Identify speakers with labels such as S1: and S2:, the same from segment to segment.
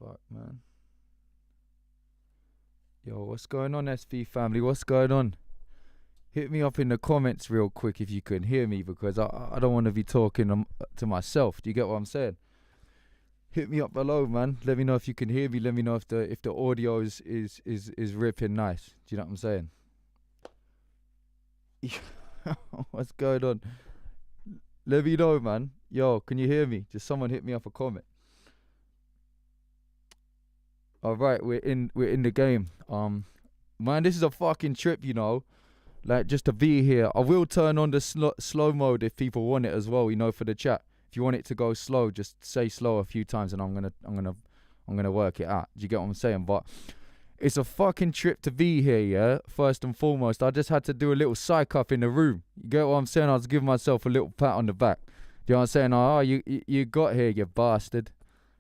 S1: fuck, man? Yo, what's going on, SV family? What's going on? Hit me up in the comments real quick if you can hear me, because I don't want to be talking to myself. Do you get what I'm saying? Hit me up below, man. Let me know if you can hear me. Let me know if the audio is ripping nice. Do you know what I'm saying? What's going on? Let me know, man. Yo, can you hear me? Just someone hit me up a comment. All right, we're in the game. Man, this is a fucking trip, you know. Like, just to be here. I will turn on the slow mode if people want it as well, you know, for the chat. If you want it to go slow, just say slow a few times and I'm gonna work it out. Do you get what I'm saying? But it's a fucking trip to be here, yeah. First and foremost, I just had to do a little psych up in the room. You get what I'm saying? I was giving myself a little pat on the back. Do you know what I'm saying? Oh, you got here, you bastard.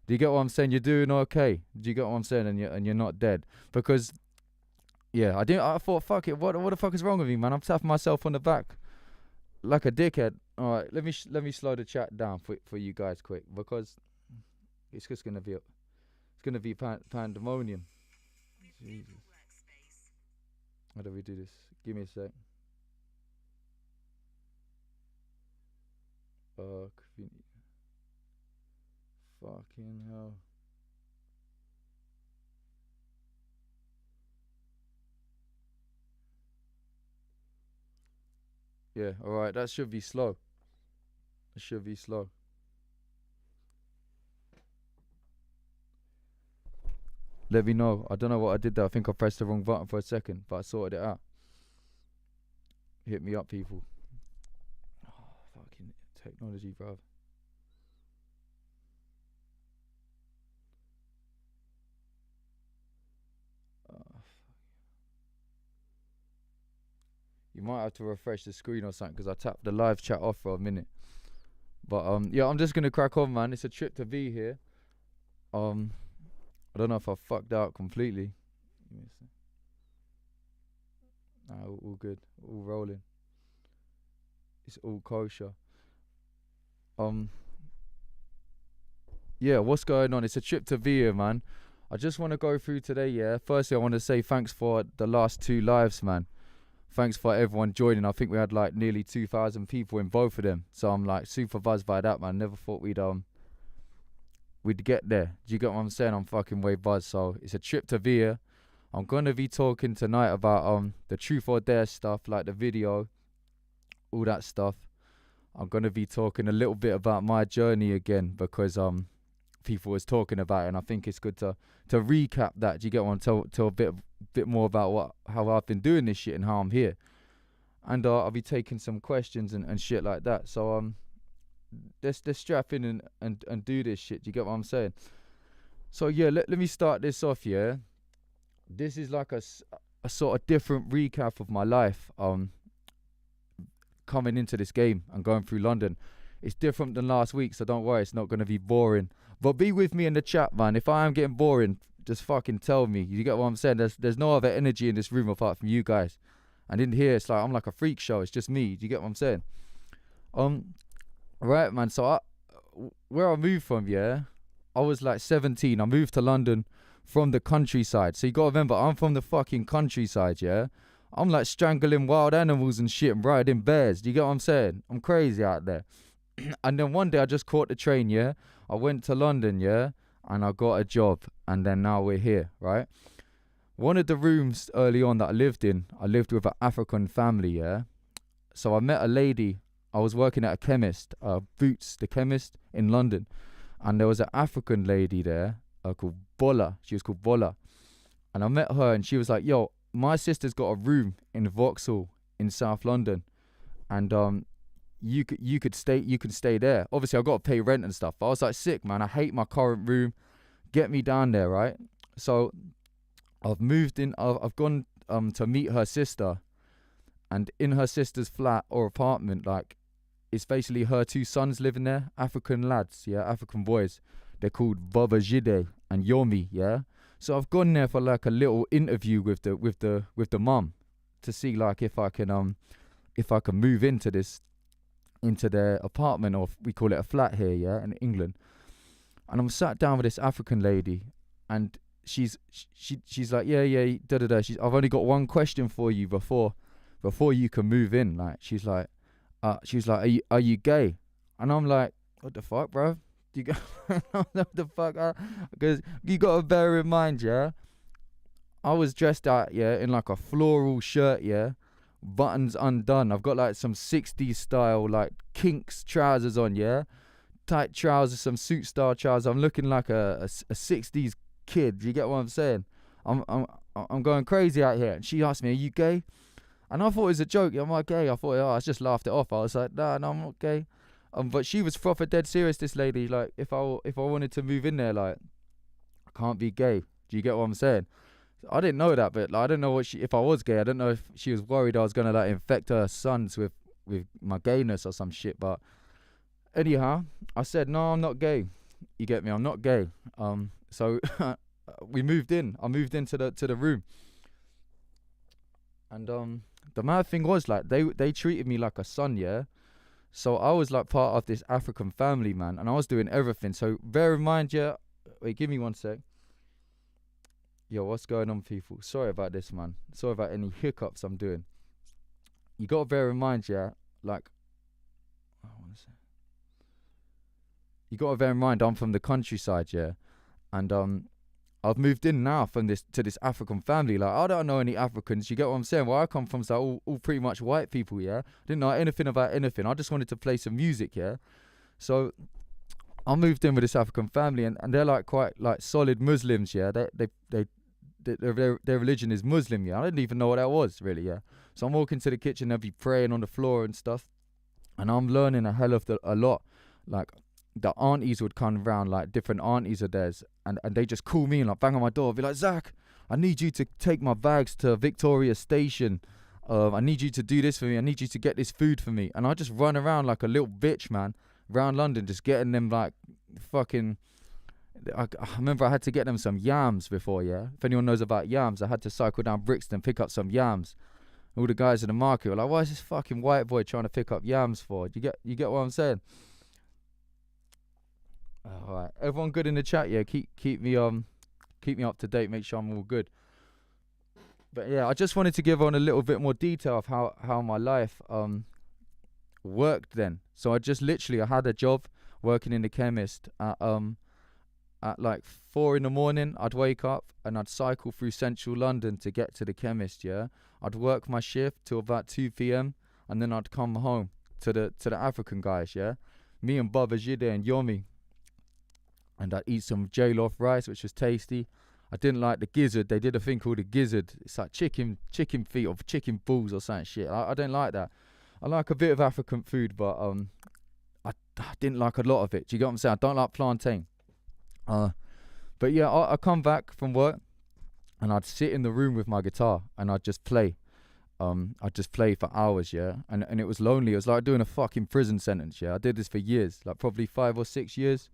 S1: Do you get what I'm saying? You're doing okay. Do you get what I'm saying? And you're not dead. Because yeah, I thought, fuck it. What the fuck is wrong with me, man? I'm tapping myself on the back like a dickhead. All right, let me slow the chat down for you guys quick, because it's just gonna be pandemonium. Jesus. How do we do this? Give me a sec. Fucking hell. Yeah, alright, that should be slow. It should be slow. Let me know. I don't know what I did there. I think I pressed the wrong button for a second, but I sorted it out. Hit me up, people. Oh, fucking technology, bruv. You might have to refresh the screen or something, because I tapped the live chat off for a minute. But yeah, I'm just gonna crack on, man. It's a trip to be here. I don't know if I fucked out completely. Nah, all good, all rolling. It's all kosher. Yeah, what's going on? It's a trip to be here, man. I just want to go through today, yeah. Firstly, I want to say thanks for the last 2 lives, man. Thanks for everyone joining. I think we had like nearly 2,000 people in both of them. So I'm like super buzzed by that, man. Never thought we'd get there. Do you get what I'm saying? I'm fucking way buzzed. So it's a trip to be here. I'm gonna be talking tonight about the truth or dare stuff, like the video, all that stuff. I'm gonna be talking a little bit about my journey again, because people was talking about it, and I think it's good to recap that. Do you get one? Tell a bit more about how I've been doing this shit and how I'm here. And I'll be taking some questions and shit like that. So let's strap in and do this shit. Do you get what I'm saying? So yeah, let me start this off, yeah. This is like a sort of different recap of my life coming into this game and going through London. It's different than last week, so don't worry, it's not going to be boring. But be with me in the chat, man. If I am getting boring, just fucking tell me. You get what I'm saying? There's no other energy in this room apart from you guys. And in here, it's like I'm like a freak show. It's just me. Do you get what I'm saying? Right, man. So where I moved from, yeah, I was like 17. I moved to London from the countryside. So you gotta remember, I'm from the fucking countryside, yeah. I'm like strangling wild animals and shit and riding bears. Do you get what I'm saying? I'm crazy out there. And then one day I just caught the train, yeah. I went to London, yeah, and I got a job, and then now we're here, right? One of the rooms early on that I lived with an African family, yeah. So I met a lady. I was working at a chemist, Boots, the chemist in London, and there was an African lady there called Bola. She was called Bola, and I met her, and she was like, "Yo, my sister's got a room in Vauxhall in South London, and you could stay there. Obviously, I got to pay rent and stuff. But I was like, sick, man. I hate my current room. Get me down there, right? So I've moved in. I've gone to meet her sister, and in her sister's flat or apartment, like, it's basically her 2 sons living there, African lads, yeah, African boys. They're called Baba Jide and Yomi, yeah. So I've gone there for like a little interview with the mum to see like if I can move into their apartment, or we call it a flat here, yeah, in England. And I'm sat down with this African lady, and she's like, yeah, da da da. I've only got one question for you before you can move in. Like, she's like, are you gay? And I'm like, what the fuck, bro? You got what the fuck? Because you gotta bear in mind, yeah, I was dressed out, yeah, in like a floral shirt, yeah, buttons undone. I've got like some 60s style, like kinks trousers on, yeah, tight trousers, some suit style trousers. I'm looking like a 60s kid. Do you get what I'm saying? I'm going crazy out here. And she asked me, "Are you gay?" And I thought it was a joke. Am I gay? I thought, I just laughed it off. I was like, no, I'm not gay. But she was proper dead serious. This lady, like, if I wanted to move in there, like, I can't be gay. Do you get what I'm saying? I didn't know that, but like, I don't know if I was gay. I don't know if she was worried I was gonna like infect her sons with my gayness or some shit. But anyhow, I said, no, I'm not gay. You get me? I'm not gay. So we moved in. I moved into the room, and the mad thing was, like, they treated me like a son, yeah. So I was like part of this African family, man, and I was doing everything. So bear in mind, yeah. Wait, give me one sec. Yo, what's going on, people? Sorry about this, man. Sorry about any hiccups I'm doing. You gotta bear in mind, yeah. Like, you gotta bear in mind, I'm from the countryside, yeah, and I've moved in now to this African family. Like, I don't know any Africans. You get what I'm saying? Where I come from is like all pretty much white people, yeah. I didn't know anything about anything. I just wanted to play some music, yeah. So I moved in with this African family, and they're like quite like solid Muslims, yeah. Their religion is Muslim, yeah. I didn't even know what that was, really, yeah. So I'm walking to the kitchen, they'll be praying on the floor and stuff, and I'm learning a hell of a lot. Like, the aunties would come round, like different aunties of theirs, and they just call me and like bang on my door, be like, Zach, I need you to take my bags to Victoria Station. I need you to do this for me. I need you to get this food for me. And I just run around like a little bitch, man, around London, just getting them like fucking. I remember I had to get them some yams before, yeah. If anyone knows about yams, I had to cycle down Brixton, pick up some yams. All the guys in the market were like, "Why is this fucking white boy trying to pick up yams for?" You get what I'm saying? All right, everyone good in the chat? Yeah, keep me up to date. Make sure I'm all good. But yeah, I just wanted to give on a little bit more detail of how my life worked then. So I had a job working in the chemist at like 4 a.m. I'd wake up and I'd cycle through central London to get to the chemist, yeah. I'd work my shift till about 2 p.m. and then I'd come home to the African guys, yeah. Me and Baba Jide and Yomi. And I'd eat some jollof rice, which was tasty. I didn't like the gizzard. They did a thing called a gizzard. It's like chicken feet or chicken balls or something shit. I don't like that. I like a bit of African food, but I didn't like a lot of it. Do you get what I'm saying? I don't like plantain. But yeah, I come back from work and I'd sit in the room with my guitar and I'd just play. I'd just play for hours, yeah. And it was lonely. It was like doing a fucking prison sentence, yeah. I did this for years, like probably 5 or 6 years.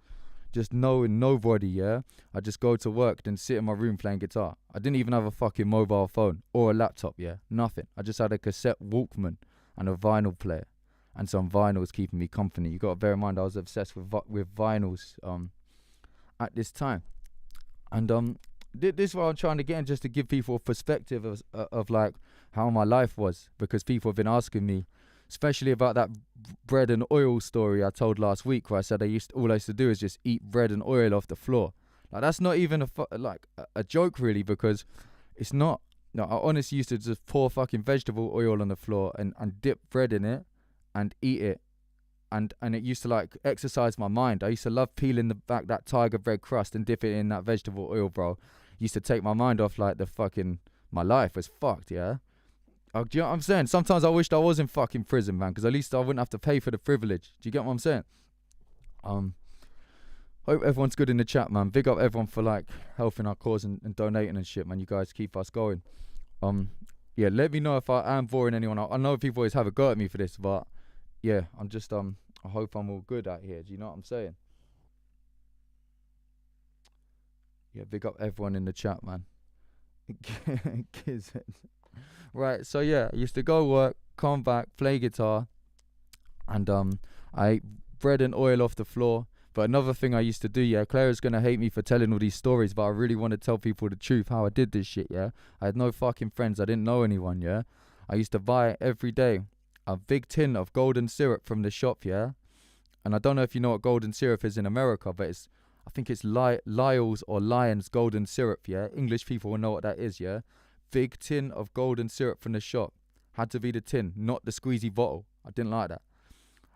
S1: Just knowing nobody, yeah. I just go to work, then sit in my room playing guitar. I didn't even have a fucking mobile phone or a laptop, yeah. Nothing. I just had a cassette Walkman and a vinyl player and some vinyls keeping me company. You got to bear in mind I was obsessed with vinyls at this time. And this is what I'm trying to get in, just to give people a perspective of like how my life was, because people have been asking me, especially about that bread and oil story I told last week, where I said all I used to do is just eat bread and oil off the floor. Like, that's not even a joke, really, because it's not. No, I honestly used to just pour fucking vegetable oil on the floor and dip bread in it and eat it. And it used to like exercise my mind. I used to love peeling that tiger bread crust and dip it in that vegetable oil, bro. Used to take my mind off like my life was fucked, yeah. Do you know what I'm saying? Sometimes I wished I was in fucking prison, man, because at least I wouldn't have to pay for the privilege. Do you get what I'm saying? Hope everyone's good in the chat, man. Big up everyone for like helping our cause and donating and shit, man. You guys keep us going. Yeah, let me know if I am boring anyone. I know people always have a go at me for this, but yeah, I'm just I hope I'm all good out here. Do you know what I'm saying? Yeah, big up everyone in the chat, man. Right, so yeah, I used to go work, come back, play guitar, and I ate bread and oil off the floor. But another thing I used to do, yeah, Clara's gonna hate me for telling all these stories, but I really want to tell people the truth how I did this shit, yeah. I had no fucking friends. I didn't know anyone, yeah. I used to buy every day a big tin of golden syrup from the shop, yeah. And I don't know if you know what golden syrup is in America, but I think it's Lyle's or Lion's golden syrup, yeah. English people will know what that is, yeah. Big tin of golden syrup from the shop. Had to be the tin, not the squeezy bottle. I didn't like that.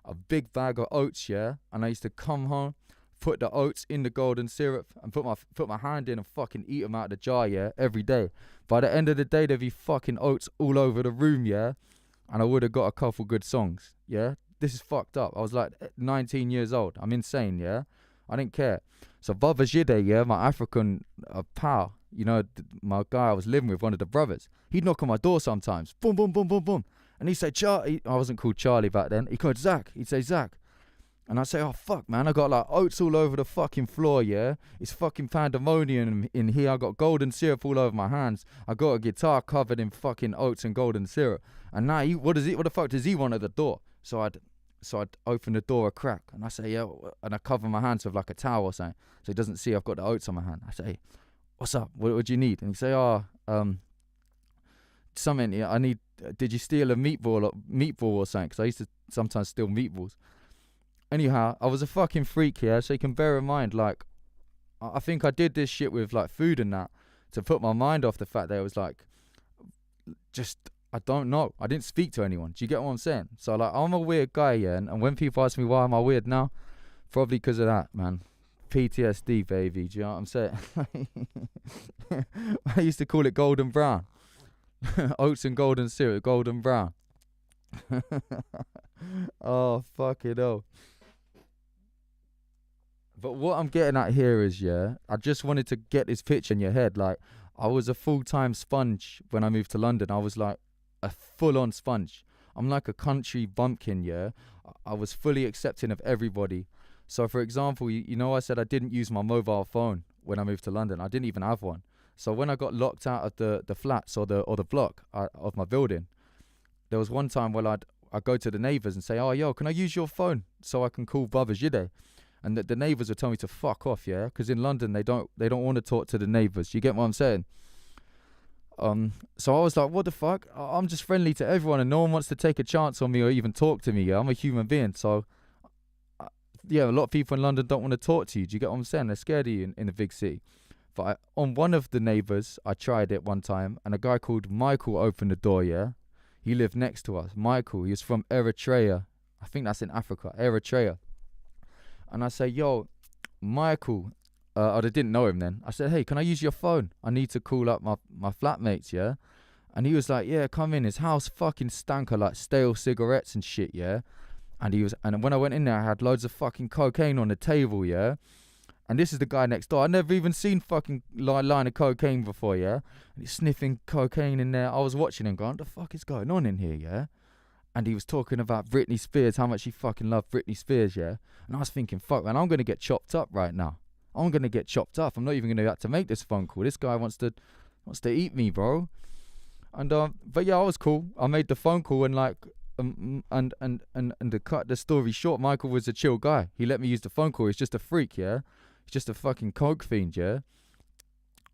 S1: A big bag of oats, yeah. And I used to come home, put the oats in the golden syrup, and put my hand in and fucking eat them out of the jar, yeah, every day. By the end of the day, there'd be fucking oats all over the room, yeah. And I would have got a couple good songs, yeah. This is fucked up. I was like 19 years old. I'm insane, yeah. I didn't care. So Baba Jide, yeah, my African pal, you know, my guy I was living with, one of the brothers, he'd knock on my door sometimes. Boom, boom, boom, boom, boom. And he'd say, Charlie. I wasn't called Charlie back then. He called Zach. He'd say, Zach. And I'd say, oh, fuck, man. I got like oats all over the fucking floor, yeah. It's fucking pandemonium in here. I got golden syrup all over my hands. I got a guitar covered in fucking oats and golden syrup. And now, what the fuck does he want at the door? So I'd open the door a crack. And I say, yeah. And I cover my hands with like a towel or something. So he doesn't see I've got the oats on my hand. I say, what's up? What do you need? And he'd say, something, yeah, I need, did you steal a meatball or something? Because I used to sometimes steal meatballs. Anyhow, I was a fucking freak, yeah, so you can bear in mind, like, I think I did this shit with, like, food and that to put my mind off the fact that it was, like, just, I don't know. I didn't speak to anyone. Do you get what I'm saying? So, like, I'm a weird guy, yeah, and when people ask me why am I weird now, probably because of that, man. PTSD, baby, do you know what I'm saying? I used to call it golden brown. Oats and golden syrup, golden brown. Oh, fuck it all. But what I'm getting at here is, yeah, I just wanted to get this picture in your head. Like, I was a full-time sponge when I moved to London. I was like a full-on sponge. I'm like a country bumpkin, yeah. I was fully accepting of everybody. So, for example, you know I said I didn't use my mobile phone when I moved to London. I didn't even have one. So when I got locked out of the flats or the block of my building, there was one time where I'd go to the neighbours and say, oh, yo, can I use your phone so I can call Baba Jide? And the neighbours would tell me to fuck off, yeah? Because in London, they don't want to talk to the neighbours. You get what I'm saying? So I was like, what the fuck? I'm just friendly to everyone and no one wants to take a chance on me or even talk to me, yeah? I'm a human being, so... yeah, a lot of people in London don't want to talk to you. Do you get what I'm saying? They're scared of you in the big city. But on one of the neighbours, I tried it one time, and a guy called Michael opened the door, yeah? He lived next to us. Michael, he was from Eritrea. I think that's in Africa, Eritrea. And I say, yo, Michael, I didn't know him then. I said, hey, can I use your phone? I need to call up my flatmates, yeah? And he was like, yeah, come in. His house fucking stank of like stale cigarettes and shit, yeah? And when I went in there, I had loads of fucking cocaine on the table, yeah? And this is the guy next door. I'd never even seen fucking line of cocaine before, yeah? And he's sniffing cocaine in there. I was watching him going, what the fuck is going on in here, yeah? And he was talking about Britney Spears, how much he fucking loved Britney Spears, yeah? And I was thinking, fuck, man, I'm going to get chopped up right now. I'm going to get chopped up. I'm not even going to have to make this phone call. This guy wants to eat me, bro. And, but yeah, I was cool. I made the phone call and like... and to cut the story short, Michael was a chill guy. He let me use the phone call. He's just a freak, yeah? He's just a fucking coke fiend, yeah?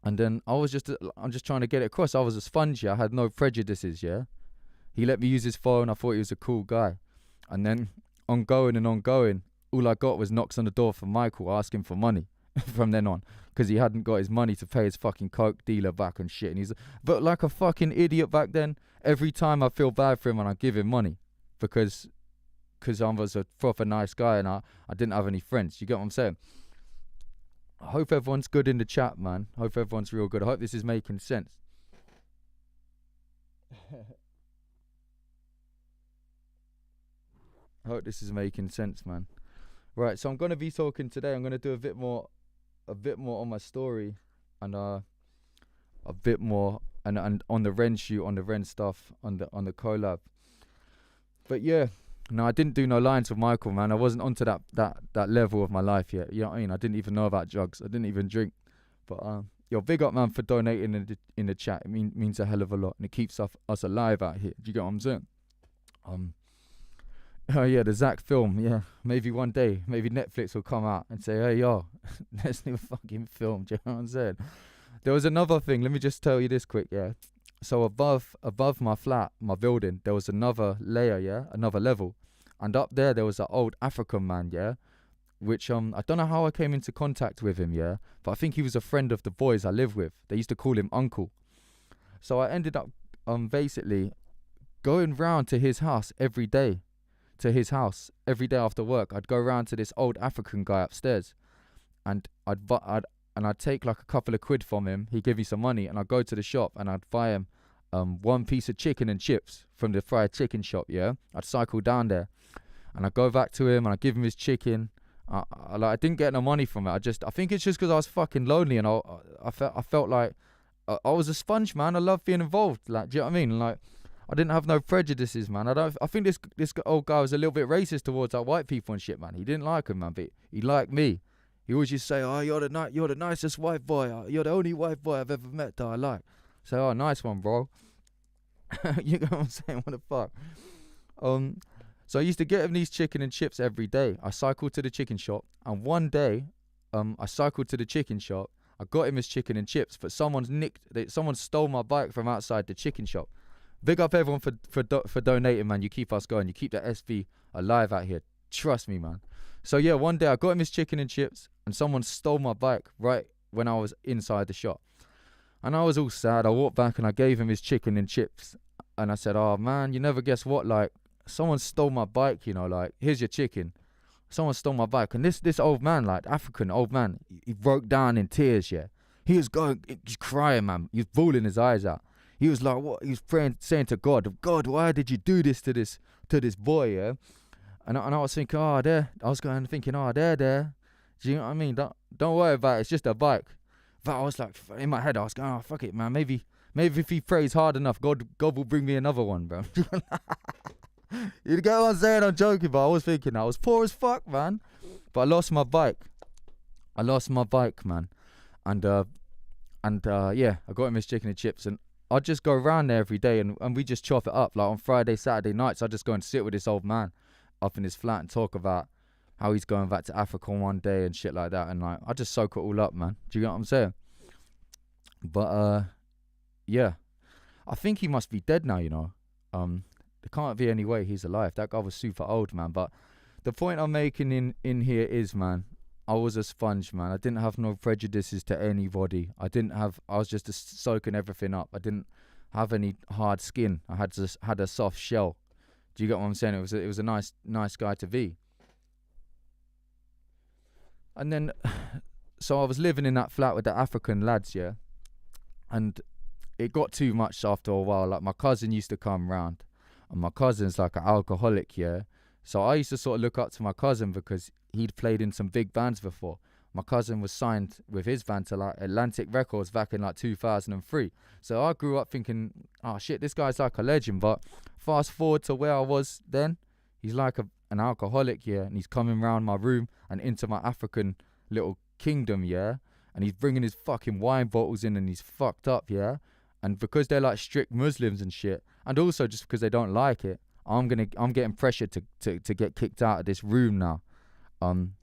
S1: And then I'm just trying to get it across. I was a sponge, yeah? I had no prejudices, yeah? He let me use his phone. I thought he was a cool guy. And then ongoing, all I got was knocks on the door from Michael asking for money from then on. Because he hadn't got his money to pay his fucking coke dealer back and shit. And but like a fucking idiot back then, every time I feel bad for him and I give him money. Because I was a proper nice guy and I didn't have any friends. You get what I'm saying? I hope everyone's good in the chat, man. I hope everyone's real good. I hope this is making sense. I hope this is making sense, man. Right, so I'm going to be talking today. I'm going to do a bit more on my story and a bit more and on the Ren shoot, on the Ren stuff, on the collab. But yeah, no, I didn't do no lines with Michael, man. I wasn't onto that level of my life yet. You know what I mean? I didn't even know about drugs. I didn't even drink. But yo, big up, man, for donating in the chat. It means a hell of a lot, and it keeps us alive out here. Do you get what I'm saying? Oh yeah, the Zach film. Yeah, maybe one day, maybe Netflix will come out and say, "Hey yo, let's do a fucking film." Do you know what I'm saying? There was another thing. Let me just tell you this quick. Yeah. So above my flat, my building, there was another layer. Yeah, another level, and up there was an old African man. Yeah, which I don't know how I came into contact with him. Yeah, but I think he was a friend of the boys I live with. They used to call him Uncle. So I ended up basically going round to his house every day. To his house every day after work. I'd go round to this old African guy upstairs, and I'd take like a couple of quid from him. He'd give me some money, and I'd go to the shop and I'd buy him one piece of chicken and chips from the fried chicken shop. Yeah, I'd cycle down there, and I'd go back to him and I'd give him his chicken. I didn't get no money from it. I think it's just because I was fucking lonely, and I felt like I was a sponge, man. I love being involved. Like, do you know what I mean? Like, I didn't have no prejudices, man. I think this old guy was a little bit racist towards our white people and shit, man. He didn't like him, man, but he liked me. He always used to say, "Oh, you're the nicest white boy. You're the only white boy I've ever met that I like." So, "Oh, nice one, bro." You know what I'm saying? What the fuck? So I used to get him these chicken and chips every day. I cycled to the chicken shop, and one day, I cycled to the chicken shop. I got him his chicken and chips, but someone stole my bike from outside the chicken shop. Big up everyone for donating, man. You keep us going. You keep the SV alive out here. Trust me, man. So yeah, one day I got him his chicken and chips, and someone stole my bike right when I was inside the shop. And I was all sad. I walked back and I gave him his chicken and chips. And I said, "Oh man, you never guess what? Like, someone stole my bike, you know, like, here's your chicken." Someone stole my bike. And this old man, like, African old man, he broke down in tears, yeah. He's crying, man. He's bawling his eyes out. He was like, what? He was praying, saying to God, "God, why did you do this to this boy?" Yeah, and I was thinking, oh, there. I was thinking, oh, there. Do you know what I mean? Don't worry about it. It's just a bike. But I was like, in my head, I was going, oh, fuck it, man. Maybe if he prays hard enough, God will bring me another one, bro. You get what I'm saying? I'm joking, but I was thinking I was poor as fuck, man. But I lost my bike. Man. And yeah, I got him his chicken and chips, and I'd just go around there every day, and we just chop it up. Like on Friday, Saturday nights, I'd just go and sit with this old man up in his flat and talk about how he's going back to Africa one day and shit like that. And like, I just soak it all up, man. Do you get what I'm saying? But yeah, I think he must be dead now, you know. There can't be any way he's alive. That guy was super old, man. But the point I'm making in here is, man, I was a sponge, man. I didn't have no prejudices to anybody. I was just soaking everything up. I didn't have any hard skin. I had a soft shell. Do you get what I'm saying? It was a nice guy to be. And then, so I was living in that flat with the African lads, yeah. And it got too much after a while. Like, my cousin used to come round, and my cousin's like an alcoholic, yeah. So I used to sort of look up to my cousin because he'd played in some big bands before. My cousin was signed with his band to like Atlantic Records back in like 2003. So I grew up thinking, oh shit, this guy's like a legend. But fast forward to where I was then, he's like an alcoholic, yeah. And he's coming round my room and into my African little kingdom, yeah. And he's bringing his fucking wine bottles in, and he's fucked up, yeah. And because they're like strict Muslims and shit, and also just because they don't like it, I'm getting pressured to get kicked out of this room now. I'm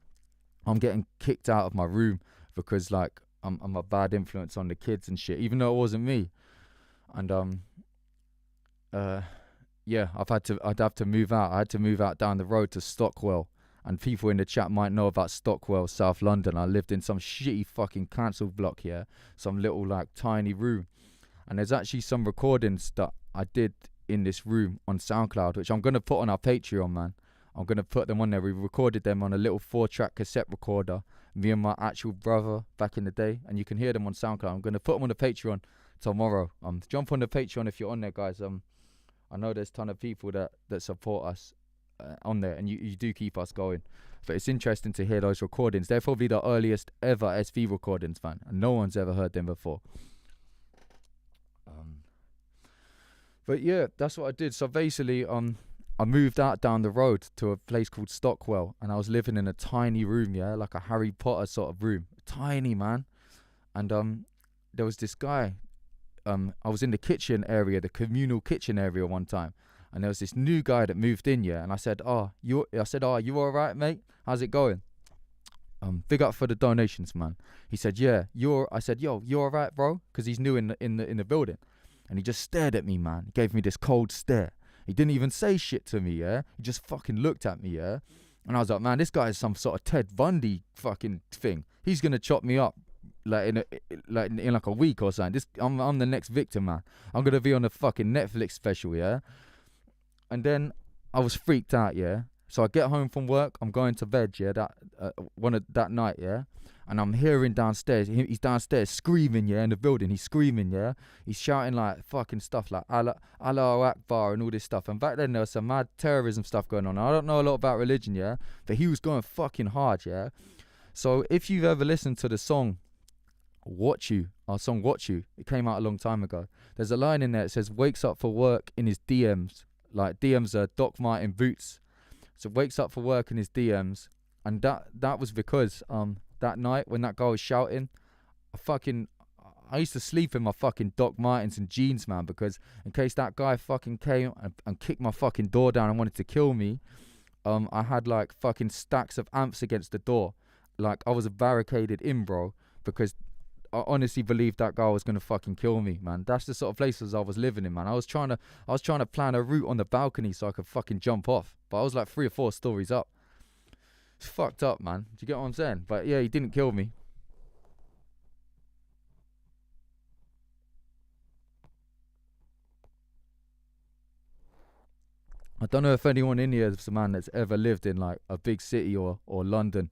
S1: getting kicked out of my room because like I'm a bad influence on the kids and shit, even though it wasn't me. And yeah, I'd have to move out. I had to move out down the road to Stockwell. And people in the chat might know about Stockwell, South London. I lived in some shitty fucking council block here, some little like tiny room. And there's actually some recordings that I did in this room on SoundCloud, which I'm going to put on our Patreon, man. I'm going to put them on there. We recorded them on a little 4-track cassette recorder, me and my actual brother back in the day, and you can hear them on SoundCloud. I'm going to put them on the Patreon tomorrow. Jump on the Patreon if you're on there, guys. I know there's a ton of people that support us on there, and you do keep us going. But it's interesting to hear those recordings. They're probably the earliest ever SV recordings, man, and no one's ever heard them before. But yeah, that's what I did. So basically, I moved out down the road to a place called Stockwell, and I was living in a tiny room, yeah, like a Harry Potter sort of room, tiny, man. And there was this guy. I was in the kitchen area, the communal kitchen area one time, And there was this new guy that moved in, yeah. And I said, you all right, mate? How's it going? Big up for the donations, man. He said, yeah, I said, yo, you all right, bro? Because he's new in the building. And he just stared at me, man. He gave me this cold stare. He didn't even say shit to me, yeah. He just fucking looked at me, yeah. And I was like, man, this guy is some sort of Ted Bundy fucking thing. He's gonna chop me up like in like a week or something. I'm the next victim, man. I'm gonna be on a fucking Netflix special, yeah. And then I was freaked out, yeah. So I get home from work, I'm going to bed, yeah, that night, yeah. And I'm hearing downstairs, he's downstairs screaming, yeah, in the building. He's screaming, yeah. He's shouting like fucking stuff like Allahu Akbar and all this stuff. And back then there was some mad terrorism stuff going on. I don't know a lot about religion, yeah, but he was going fucking hard, yeah. So if you've ever listened to the song Watch You, our song Watch You, it came out a long time ago. There's a line in there that says, wakes up for work in his DMs. Like DMs are Doc Martin boots. So wakes up for work in his DMs. And that was because that night when that guy was shouting, I used to sleep in my fucking Doc Martens and jeans, man, because in case that guy fucking came and kicked my fucking door down and wanted to kill me, I had like fucking stacks of amps against the door. Like I was barricaded in, bro, because I honestly believed that guy was gonna fucking kill me, man. That's the sort of places I was living in, man. I was trying to plan a route on the balcony so I could fucking jump off, but I was like 3 or 4 stories up. It's fucked up, man. Do you get what I'm saying? But yeah, he didn't kill me. I don't know if anyone in here is a man that's ever lived in like a big city or London,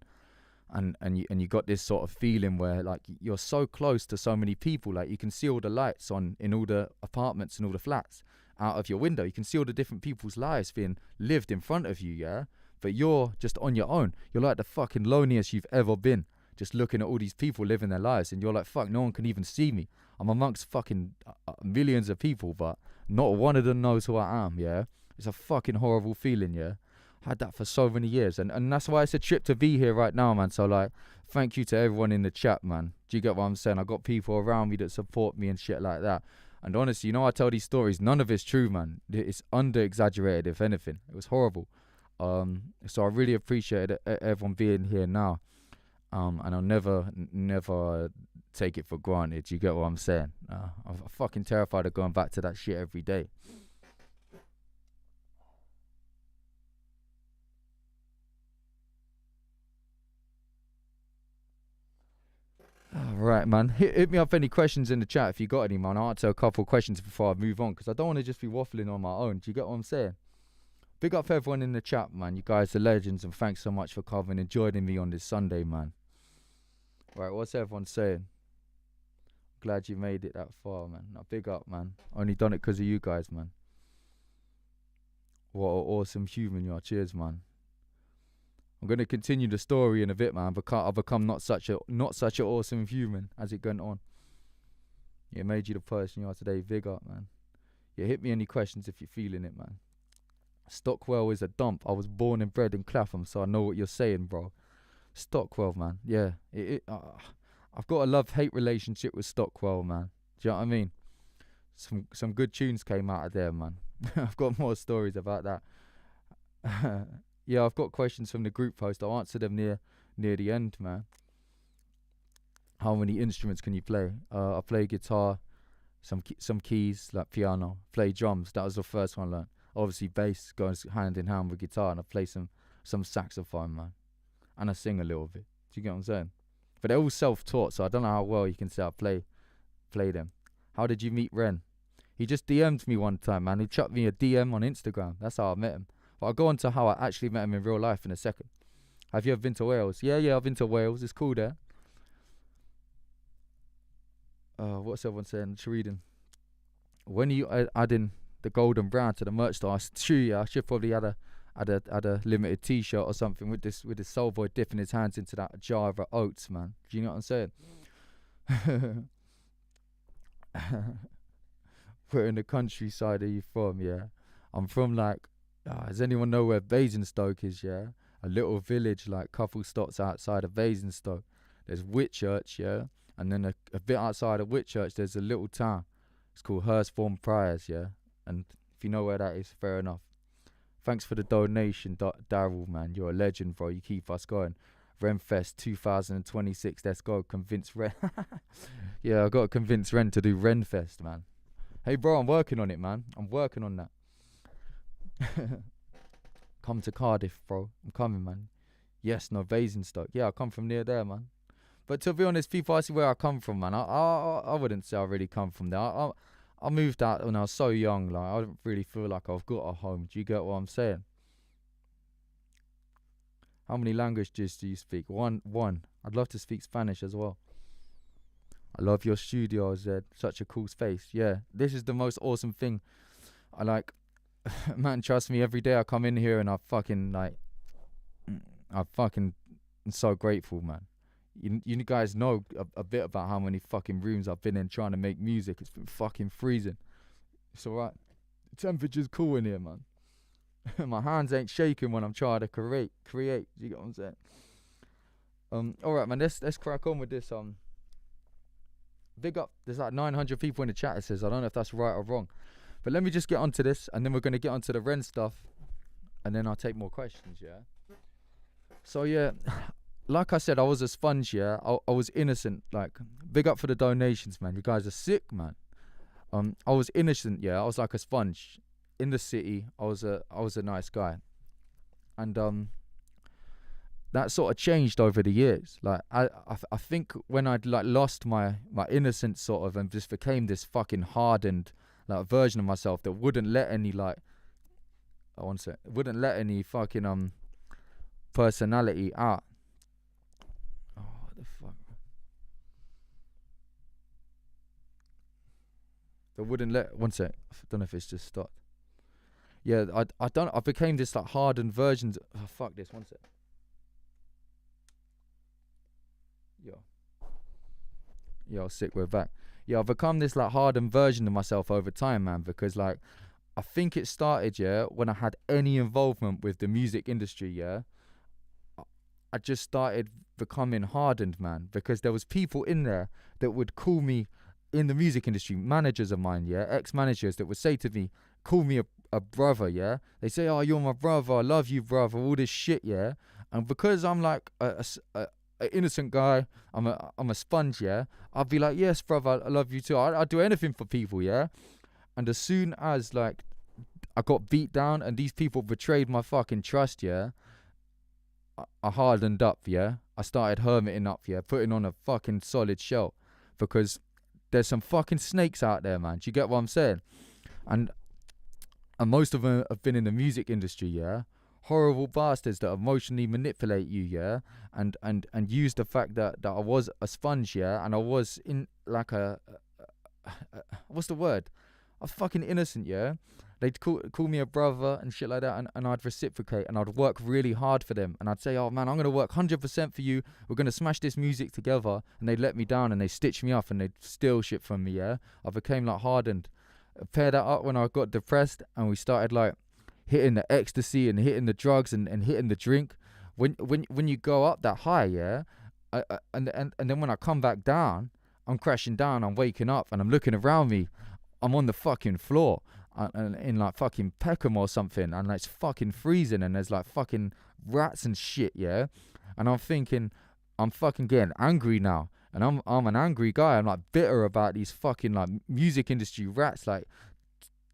S1: and you got this sort of feeling where like you're so close to so many people, like you can see all the lights on in all the apartments and all the flats out of your window. You can see all the different people's lives being lived in front of you, yeah. But you're just on your own. You're like the fucking loneliest you've ever been, just looking at all these people living their lives, and you're like, fuck, no one can even see me. I'm amongst fucking millions of people, but not one of them knows who I am, yeah. It's a fucking horrible feeling, yeah. I had that for so many years, and that's why it's a trip to be here right now, man. So like, thank you to everyone in the chat, man. Do you get what I'm saying? I got people around me that support me and shit like that. And honestly, I tell these stories, none of it's true, man. It's under exaggerated, if anything. It was horrible. So I really appreciate everyone being here now. And I'll never take it for granted. You get what I'm saying? I'm fucking terrified of going back to that shit every day. Right, man. Hit me up any questions in the chat if you got any, man. I'll answer a couple of questions before I move on, because I don't want to just be waffling on my own. Do you get what I'm saying? Big up for everyone in the chat, man. You guys are legends, and thanks so much for coming and joining me on this Sunday, man. Right, what's everyone saying? Glad you made it that far, man. Now, big up, man. Only done it because of you guys, man. What an awesome human you are. Cheers, man. I'm gonna continue the story in a bit, man. I've become not such an awesome human as it went on. Yeah, made you the person you are today. Big up, man. Yeah, hit me any questions if you're feeling it, man. Stockwell is a dump. I was born and bred in Clapham, so I know what you're saying, bro. Stockwell, man. Yeah, I've got a love-hate relationship with Stockwell, man. Do you know what I mean? Some good tunes came out of there, man. I've got more stories about that. Yeah, I've got questions from the group post. I'll answer them near the end, man. How many instruments can you play? I play guitar, some keys like piano. Play drums. That was the first one I learned. Obviously, bass goes hand in hand with guitar, and I play some saxophone, man. And I sing a little bit. Do you get what I'm saying? But they're all self-taught, so I don't know how well you can say I play them. How did you meet Ren? He just DM'd me one time, man. He chucked me a DM on Instagram. That's how I met him. But I'll go on to how I actually met him in real life in a second. Have you ever been to Wales? Yeah, I've been to Wales. It's cool there. What's everyone saying? Just reading. When are you adding the golden brown to the merch store? True, yeah. I should probably add a limited T-shirt or something with this soul boy dipping his hands into that jar of oats, man. Do you know what I'm saying? Where in the countryside are you from? Yeah, I'm from like. Does anyone know where Basingstoke is? Yeah, a little village like couple stops outside of Basingstoke. There's Whitchurch, yeah, and then a bit outside of Whitchurch there's a little town. It's called Hurstbourne Priors, yeah, and If you know where that is, fair enough. Thanks for the donation, Daryl, man. You're a legend, bro. You keep us going. Renfest 2026. Let's go. Convince Ren. Yeah, I got to convince Ren to do Renfest, man. Hey, bro, I'm working on it, man. I'm working on that. Come to Cardiff, bro. I'm coming, man. Yes, no, Basingstoke. Yeah, I come from near there, man. But to be honest, people ask where I come from, man. I wouldn't say I really come from there. I moved out when I was so young. Like, I don't really feel like I've got a home. Do you get what I'm saying? How many languages do you speak? One. I'd love to speak Spanish as well. I love your studio, Zed. Such a cool space. Yeah, this is the most awesome thing. I like, man, trust me, every day I come in here and I fucking I'm so grateful, man. You guys know a bit about how many fucking rooms I've been in trying to make music. It's been fucking freezing. It's alright. The temperature's cool in here, man. My hands ain't shaking when I'm trying to create. Do you get what I'm saying? Alright, man, let's crack on with this. Big up. There's like 900 people in the chat, it says. I don't know if that's right or wrong. But let me just get onto this, and then we're going to get onto the Ren stuff, and then I'll take more questions, yeah? So, yeah, like I said, I was a sponge, yeah? I was innocent. Like, big up for the donations, man. You guys are sick, man. I was innocent, yeah? I was like a sponge. In the city, I was a nice guy. And that sort of changed over the years. Like, I think when I'd like lost my innocence sort of and just became this fucking hardened like version of myself that wouldn't let any wouldn't let any fucking personality out. Oh, what the fuck? That wouldn't let. One sec. I don't know if it's just stopped. Yeah, I became this like hardened version. Oh, fuck this. One sec. Yo, sick, we're back. Yeah, I've become this like hardened version of myself over time, man, because like I think it started, yeah, when I had any involvement with the music industry, yeah. I just started becoming hardened, man, because there was people in there that would call me in the music industry, managers of mine, yeah, ex-managers that would say to me, call me a brother, yeah. They say, oh, you're my brother, I love you, brother, all this shit, yeah. And because I'm like a innocent guy, I'm a sponge, yeah. I'll be like, yes, brother, I love you too. I'd do anything for people, yeah. And as soon as like I got beat down and these people betrayed my fucking trust, yeah, I hardened up, yeah. I started hermiting up, yeah, putting on a fucking solid show, because there's some fucking snakes out there, man. Do you get what I'm saying? And most of them have been in the music industry, yeah. Horrible bastards that emotionally manipulate you, yeah, and use the fact that I was a sponge, yeah, and I was in like what's the word? I'm fucking innocent, yeah. They'd call me a brother and shit like that, and I'd reciprocate, and I'd work really hard for them, and I'd say, oh man, I'm gonna work 100% for you. We're gonna smash this music together, and they'd let me down and they stitch me up and they'd steal shit from me, yeah. I became like hardened. Pair that up when I got depressed and we started like hitting the ecstasy and hitting the drugs and hitting the drink. When you go up that high, yeah, and then when I come back down, I'm crashing down, I'm waking up and I'm looking around me, I'm on the fucking floor and in like fucking Peckham or something, and like, it's fucking freezing and there's like fucking rats and shit, yeah. And I'm thinking, I'm fucking getting angry now, and I'm an angry guy. I'm like bitter about these fucking like music industry rats like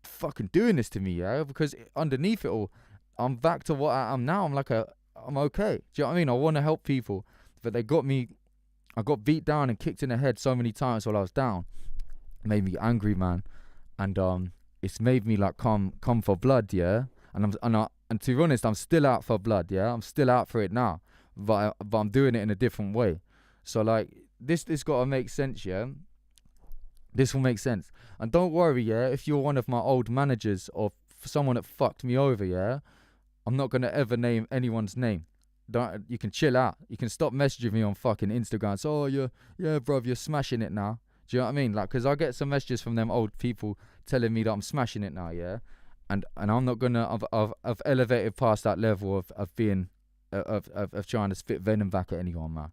S1: fucking doing this to me, yeah, because underneath it all, I'm back to what I am now. I'm okay. Do you know what I mean? I want to help people, but I got beat down and kicked in the head so many times while I was down. It made me angry, man, and it's made me like come for blood, yeah. And to be honest, I'm still out for blood, yeah. I'm still out for it now, but I'm doing it in a different way. So like this gotta make sense, yeah. This will make sense. And don't worry, yeah, if you're one of my old managers or someone that fucked me over, yeah, I'm not going to ever name anyone's name. You can chill out. You can stop messaging me on fucking Instagram. So, yeah, bruv, you're smashing it now. Do you know what I mean? Like, because I get some messages from them old people telling me that I'm smashing it now, yeah? And I'm not going to, I've elevated past that level of being, of trying to spit venom back at anyone, man.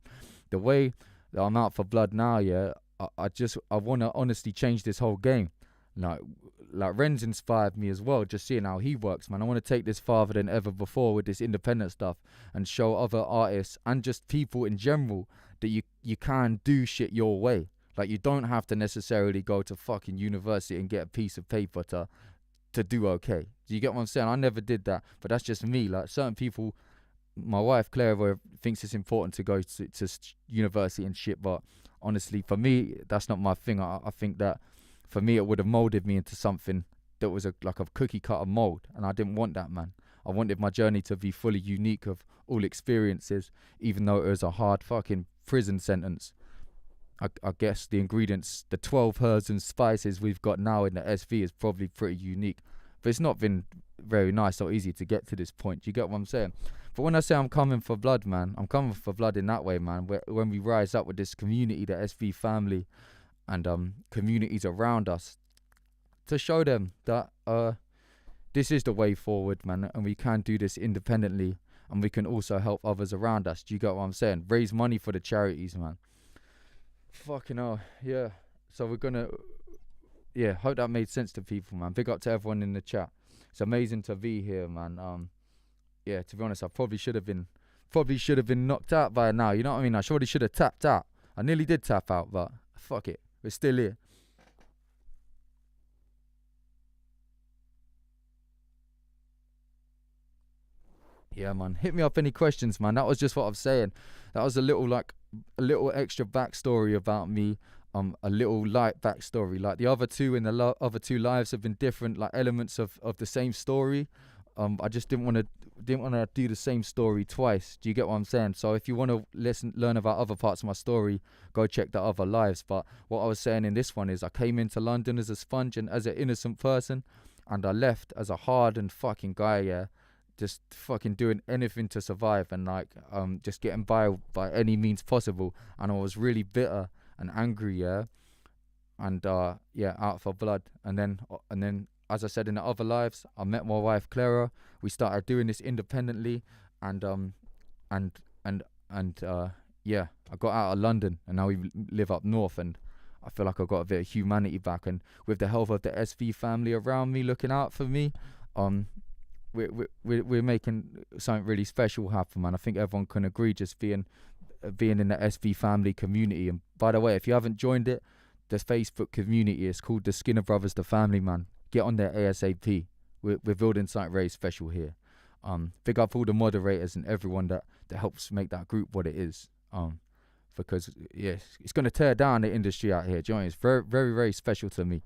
S1: The way that I'm out for blood now, yeah, I want to honestly change this whole game. Like, Ren's inspired me as well, just seeing how he works, man. I want to take this farther than ever before with this independent stuff and show other artists and just people in general that you can do shit your way. Like, you don't have to necessarily go to fucking university and get a piece of paper to do okay. Do you get what I'm saying? I never did that, but that's just me. Like, certain people, my wife Clara thinks it's important to go to university and shit, but honestly, for me, that's not my thing. I think that for me, it would have molded me into something that was like a cookie cutter mold, and I didn't want that, man. I wanted my journey to be fully unique of all experiences, even though it was a hard fucking prison sentence. I guess the ingredients, the 12 herbs and spices we've got now in the SV is probably pretty unique, but it's not been very nice or easy to get to this point. Do you get what I'm saying? But when I say I'm coming for blood, man, I'm coming for blood in that way, man. When we rise up with this community, the SV family, and communities around us, to show them that this is the way forward, man, and we can do this independently, and we can also help others around us. Do you get what I'm saying? Raise money for the charities, man. Fucking hell, yeah. So we're gonna, yeah, hope that made sense to people, man. Big up to everyone in the chat. It's amazing to be here, man. Yeah, to be honest, I probably should have been knocked out by now. You know what I mean? I surely should have tapped out. I nearly did tap out, but fuck it. We're still here. Yeah, man. Hit me up any questions, man. That was just what I'm saying. That was a little extra backstory about me. A little light backstory. Like, the other two in the other two lives have been different, like elements of the same story. I just didn't want to do the same story twice. Do you get what I'm saying? So if you want to learn about other parts of my story, go check the other lives. But what I was saying in this one is, I came into London as a sponge and as an innocent person, and I left as a hardened fucking guy, yeah, just fucking doing anything to survive, and like just getting by any means possible. And I was really bitter and angry, yeah, and yeah, out for blood. And then, as I said in the other lives, I met my wife Clara. We started doing this independently, and yeah, I got out of London, and now we live up north, and I feel like I got a bit of humanity back. And with the help of the SV family around me, looking out for me, we're making something really special happen, man. I think everyone can agree, just being in the SV family community. And by the way, if you haven't joined it, the Facebook community is called the Skinner Brothers, the family, man. Get on there ASAP. We're building something very special here. Big up all the moderators and everyone that helps make that group what it is. Because yes, it's gonna tear down the industry out here. Do you know what I mean? It's very, very, very special to me.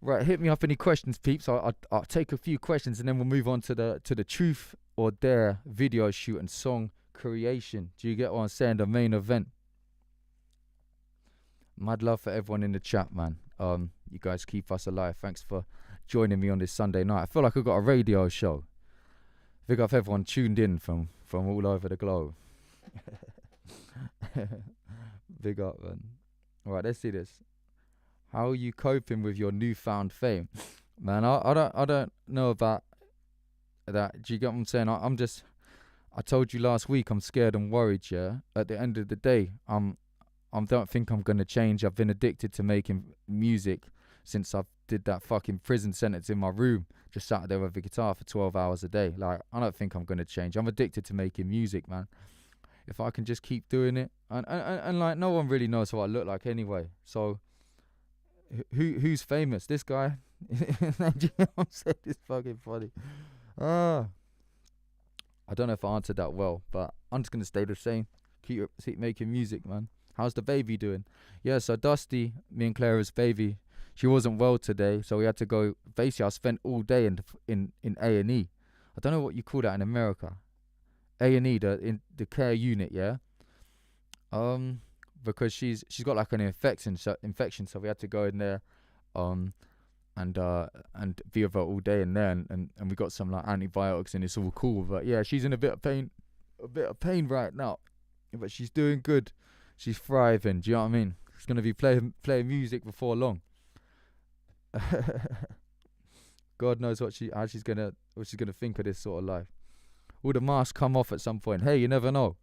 S1: Right, hit me up any questions, peeps. I'll take a few questions, and then we'll move on to the truth or dare video shoot and song creation. Do you get what I'm saying? The main event. Mad love for everyone in the chat, man. You guys keep us alive. Thanks for joining me on this Sunday night. I feel like I've got a radio show. Big up everyone tuned in from all over the globe. Big up, man. All right, let's see this. How are you coping with your newfound fame? Man, I don't know about that. Do you get what I'm saying? I told you last week, I'm scared and worried, yeah? At the end of the day, I don't think I'm going to change. I've been addicted to making music since I did that fucking prison sentence in my room. Just sat there with a guitar for 12 hours a day. Like, I don't think I'm going to change. I'm addicted to making music, man. If I can just keep doing it. And like, no one really knows what I look like anyway. So, who's famous? This guy? I'm saying this fucking funny. I don't know if I answered that well, but I'm just going to stay the same. Keep making music, man. How's the baby doing? Yeah, so Dusty, me and Clara's baby, she wasn't well today, so we had to go. Basically, I spent all day in A&E. I don't know what you call that in America. A&E, the care unit, yeah. Because she's got like an infection, so we had to go in there, and be with her all day in there, and we got some like antibiotics, and it's all cool. But yeah, she's in a bit of pain right now, but she's doing good. She's thriving. Do you know what I mean? She's gonna be playing music before long. God knows what she's gonna think of this sort of life. Will the mask come off at some point? Hey, you never know.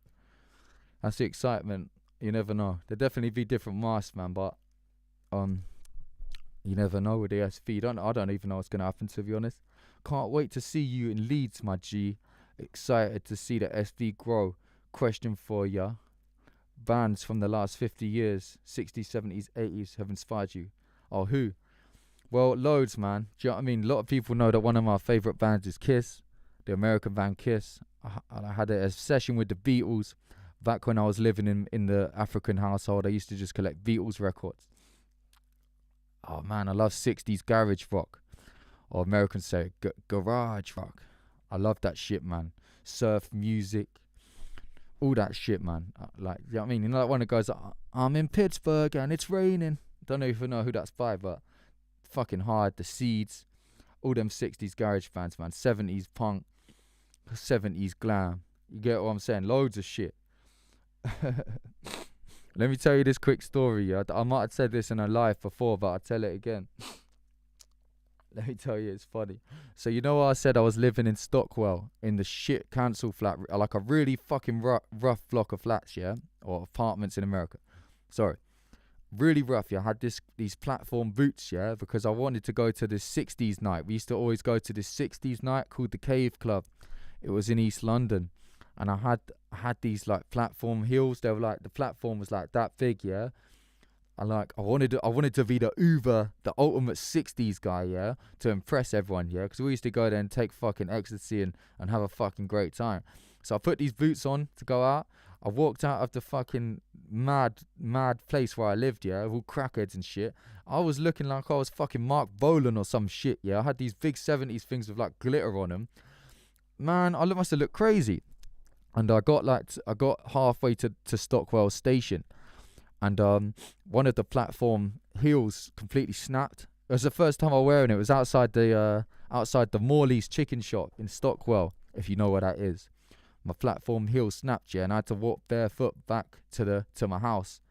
S1: That's the excitement. You never know. There'll definitely be different masks, man. But You never know with the SV. I don't even know what's gonna happen, to be honest. Can't wait to see you in Leeds, my G. Excited to see the SV grow. Question for ya. Bands from the last 50 years, 60s, 70s, 80s have inspired you. Oh, who? Well, loads, man. Do you know what I mean? A lot of people know that one of my favourite bands is Kiss, the American band Kiss. I had a session with the Beatles back when I was living in the African household. I used to just collect Beatles records. Oh, man, I love 60s garage rock. Or Americans say garage rock. I love that shit, man. Surf music. All that shit, man. Like, you know what I mean? You know, like one of the guys, I'm in Pittsburgh and it's raining. Don't even know who that's by, but fucking hard. The Seeds, all them 60s garage bands, man. 70s punk, 70s glam. You get what I'm saying? Loads of shit. Let me tell you this quick story. I might have said this in a live before, but I'll tell it again. Let me tell you, it's funny. So you know what I said I was living in Stockwell in the shit council flat, like a really fucking rough block of flats, yeah, or apartments in America. Sorry, really rough. Yeah, I had these platform boots, yeah, because I wanted to go to this 60s night. We used to always go to this 60s night called the Cave Club. It was in East London, and I had these like platform heels. They were like, the platform was like that big, yeah. I wanted to be the ultimate 60s guy, yeah, to impress everyone, yeah, because we used to go there and take fucking ecstasy and have a fucking great time. So I put these boots on to go out. I walked out of the fucking mad place where I lived, yeah, with all crackheads and shit. I was looking like I was fucking Mark Bolan or some shit, yeah. I had these big 70s things with like glitter on them. Man, I must have looked crazy. And I got halfway to Stockwell Station. And one of the platform heels completely snapped. It was the first time I was wearing it. It was outside the Morley's chicken shop in Stockwell, if you know where that is. My platform heel snapped, yeah, and I had to walk barefoot back to my house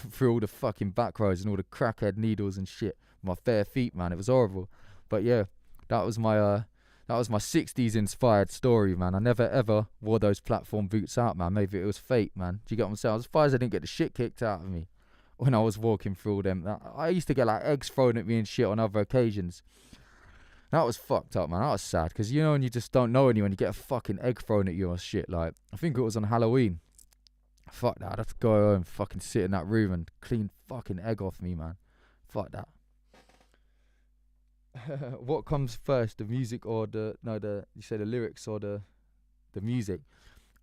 S1: through all the fucking back roads and all the crackhead needles and shit. My bare feet, man. It was horrible. But yeah, that was my 60s inspired story, man. I never ever wore those platform boots out, man. Maybe it was fate, man. Do you get what I'm saying? I was surprised I didn't get the shit kicked out of me when I was walking through them. I used to get like eggs thrown at me and shit on other occasions. That was fucked up, man. That was sad, because you know when you just don't know anyone, you get a fucking egg thrown at you or shit. Like, I think it was on Halloween. Fuck that. I'd have to go home and fucking sit in that room and clean fucking egg off me, man. Fuck that. What comes first, the music or the lyrics or the music?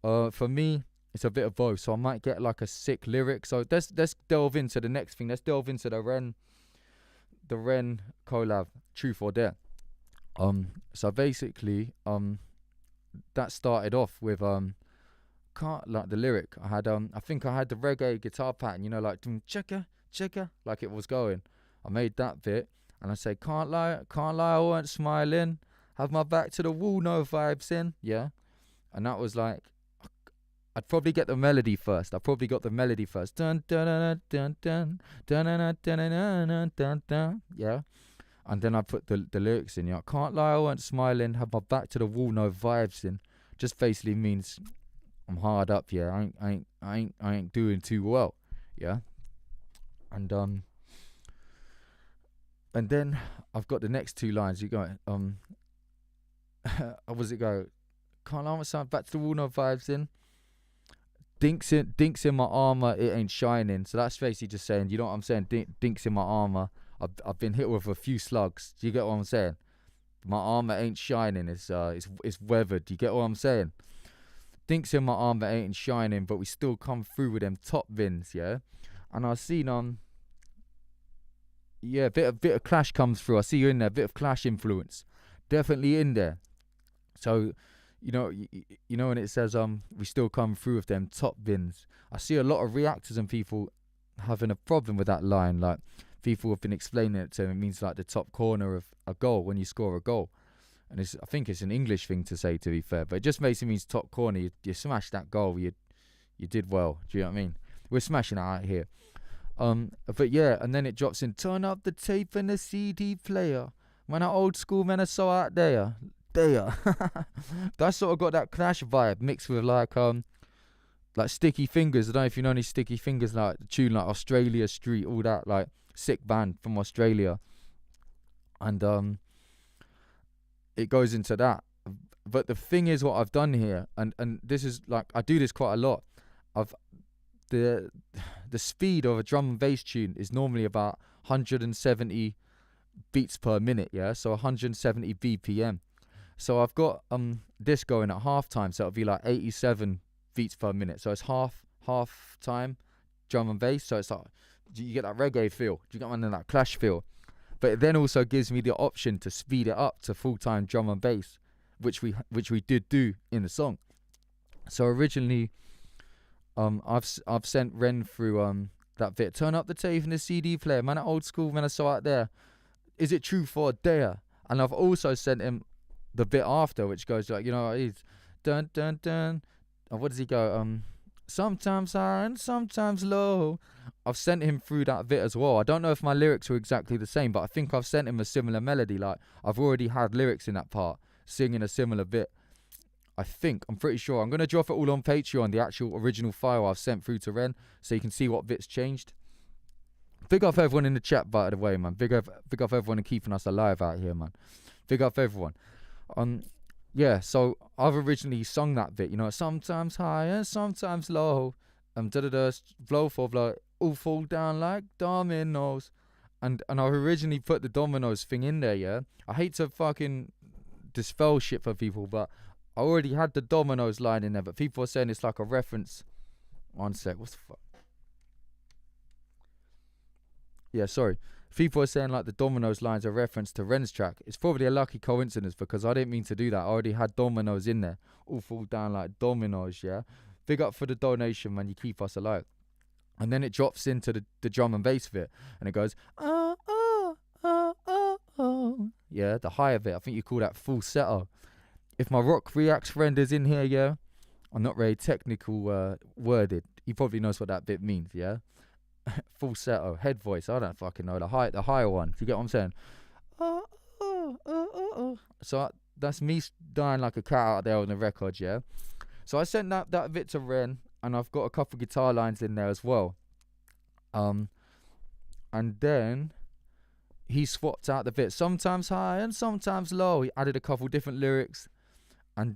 S1: For me, it's a bit of both. So I might get like a sick lyric. So let's delve into the next thing. Let's delve into the Ren collab, Truth or Dare. So basically, that started off with the lyric. I think I had the reggae guitar pattern, you know, like checka checka, like it was going. I made that bit. And I say, can't lie, I weren't smiling. Have my back to the wall, no vibes in. Yeah. And that was like, I'd probably get the melody first. I probably got the melody first. Dun dun dun dun dun dun dun dun dun dun. Yeah. And then I put the lyrics in. Yeah. Can't lie, I weren't smiling. Have my back to the wall, no vibes in. Just basically means I'm hard up. Yeah. I ain't doing too well. Yeah. And then I've got the next two lines. You go, how was it go? Can't lie, sound back to the wall, no vibes in. Dinks in my armor, it ain't shining. So that's basically just saying, you know what I'm saying? Dinks in my armor. I've been hit with a few slugs. Do you get what I'm saying? My armor ain't shining. It's weathered. Do you get what I'm saying? Dinks in my armor ain't shining, but we still come through with them top vins, yeah. And I've seen yeah, a bit of Clash comes through. I see you in there. A bit of Clash influence, definitely in there. So, you know when it says we still come through with them top bins. I see a lot of reactors and people having a problem with that line. Like, people have been explaining it to them. It means like the top corner of a goal when you score a goal, and I think it's an English thing to say, to be fair. But it just basically means top corner. You smashed that goal. You did well. Do you know what I mean? We're smashing it out here. But yeah, and then it drops in, turn up the tape and the CD player. Man, that old school man is so out there. That sort of got that Clash vibe mixed with like Sticky Fingers. I don't know if you know any Sticky Fingers, like the tune like Australia Street, all that, like sick band from Australia, and it goes into that. But the thing is, what I've done here, and this is like, I do this quite a lot. I've the speed of a drum and bass tune is normally about 170 beats per minute, yeah, so 170 BPM. So I've got this going at half time, so it'll be like 87 beats per minute. So it's half time drum and bass. So it's like, you get that reggae feel, do you get that Clash feel? But it then also gives me the option to speed it up to full time drum and bass, which we did do in the song. So originally, I've sent Ren through that bit. Turn up the tape in the CD player, man. That old school, man. I saw out there. Is it true for a dare? And I've also sent him the bit after, which goes like, you know, he's dun dun dun. And what does he go? Sometimes high and sometimes low. I've sent him through that bit as well. I don't know if my lyrics are exactly the same, but I think I've sent him a similar melody. Like, I've already had lyrics in that part, singing a similar bit. I'm pretty sure. I'm going to drop it all on Patreon, the actual original file I've sent through to Ren, so you can see what bits changed. Big up everyone in the chat, by the way, man. Big up everyone and keeping us alive out here, man. Big up everyone. Yeah, so I've originally sung that bit, you know, sometimes high and sometimes low. Blow for blow, all fall down like dominoes. And I've originally put the dominoes thing in there, yeah. I hate to fucking dispel shit for people, but I already had the dominoes line in there, but people are saying it's like a reference. One sec, what's the fuck? Yeah, sorry. People are saying like the dominoes line's a reference to Ren's track. It's probably a lucky coincidence because I didn't mean to do that. I already had dominoes in there. All fall down like dominoes, yeah? Big up for the donation, man. You keep us alive. And then it drops into the drum and bass bit. And it goes, oh, oh, oh, oh, oh. Yeah, the higher bit. I think you call that falsetto. If my rock reacts friend is in here, yeah? I'm not very technical worded. He probably knows what that bit means, yeah? Falsetto, head voice, I don't fucking know, the higher one. Do you get what I'm saying? So that's me dying like a cat out there on the record, yeah? So I sent that bit to Ren, and I've got a couple guitar lines in there as well. And then he swapped out the bit, sometimes high and sometimes low. He added a couple different lyrics and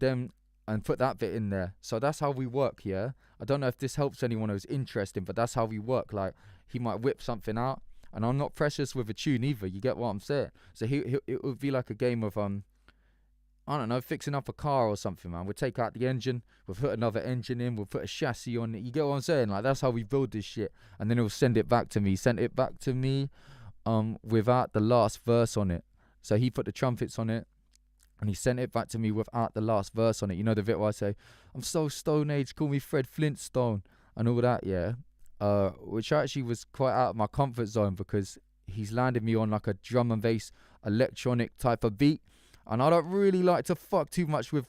S1: put that bit in there. So that's how we work, yeah? I don't know if this helps anyone who's interested, but that's how we work. Like, he might whip something out, and I'm not precious with a tune either. You get what I'm saying? So it would be like a game of I don't know, fixing up a car or something, man. We'll take out the engine, we'll put another engine in, we'll put a chassis on it. You get what I'm saying? Like, that's how we build this shit. And then he'll send it back to me. Sent it back to me without the last verse on it. So he put the trumpets on it, and he sent it back to me without the last verse on it. You know the bit where I say, I'm so Stone Age, call me Fred Flintstone, and all that, yeah? Which actually was quite out of my comfort zone because he's landed me on like a drum and bass electronic type of beat. And I don't really like to fuck too much with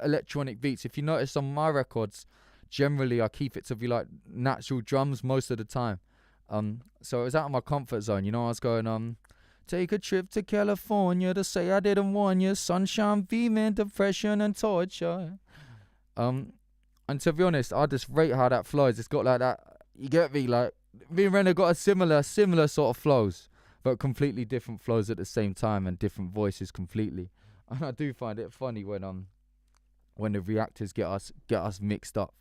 S1: electronic beats. If you notice on my records, generally I keep it to be like natural drums most of the time. So it was out of my comfort zone. You know, I was going, take a trip to California to say I didn't warn you. Sunshine beaming, depression and torture. And to be honest, I just rate how that flows. It's got like that, you get me? Like, me and Ren have got a similar sort of flows, but completely different flows at the same time and different voices completely. And I do find it funny when the reactors get us mixed up.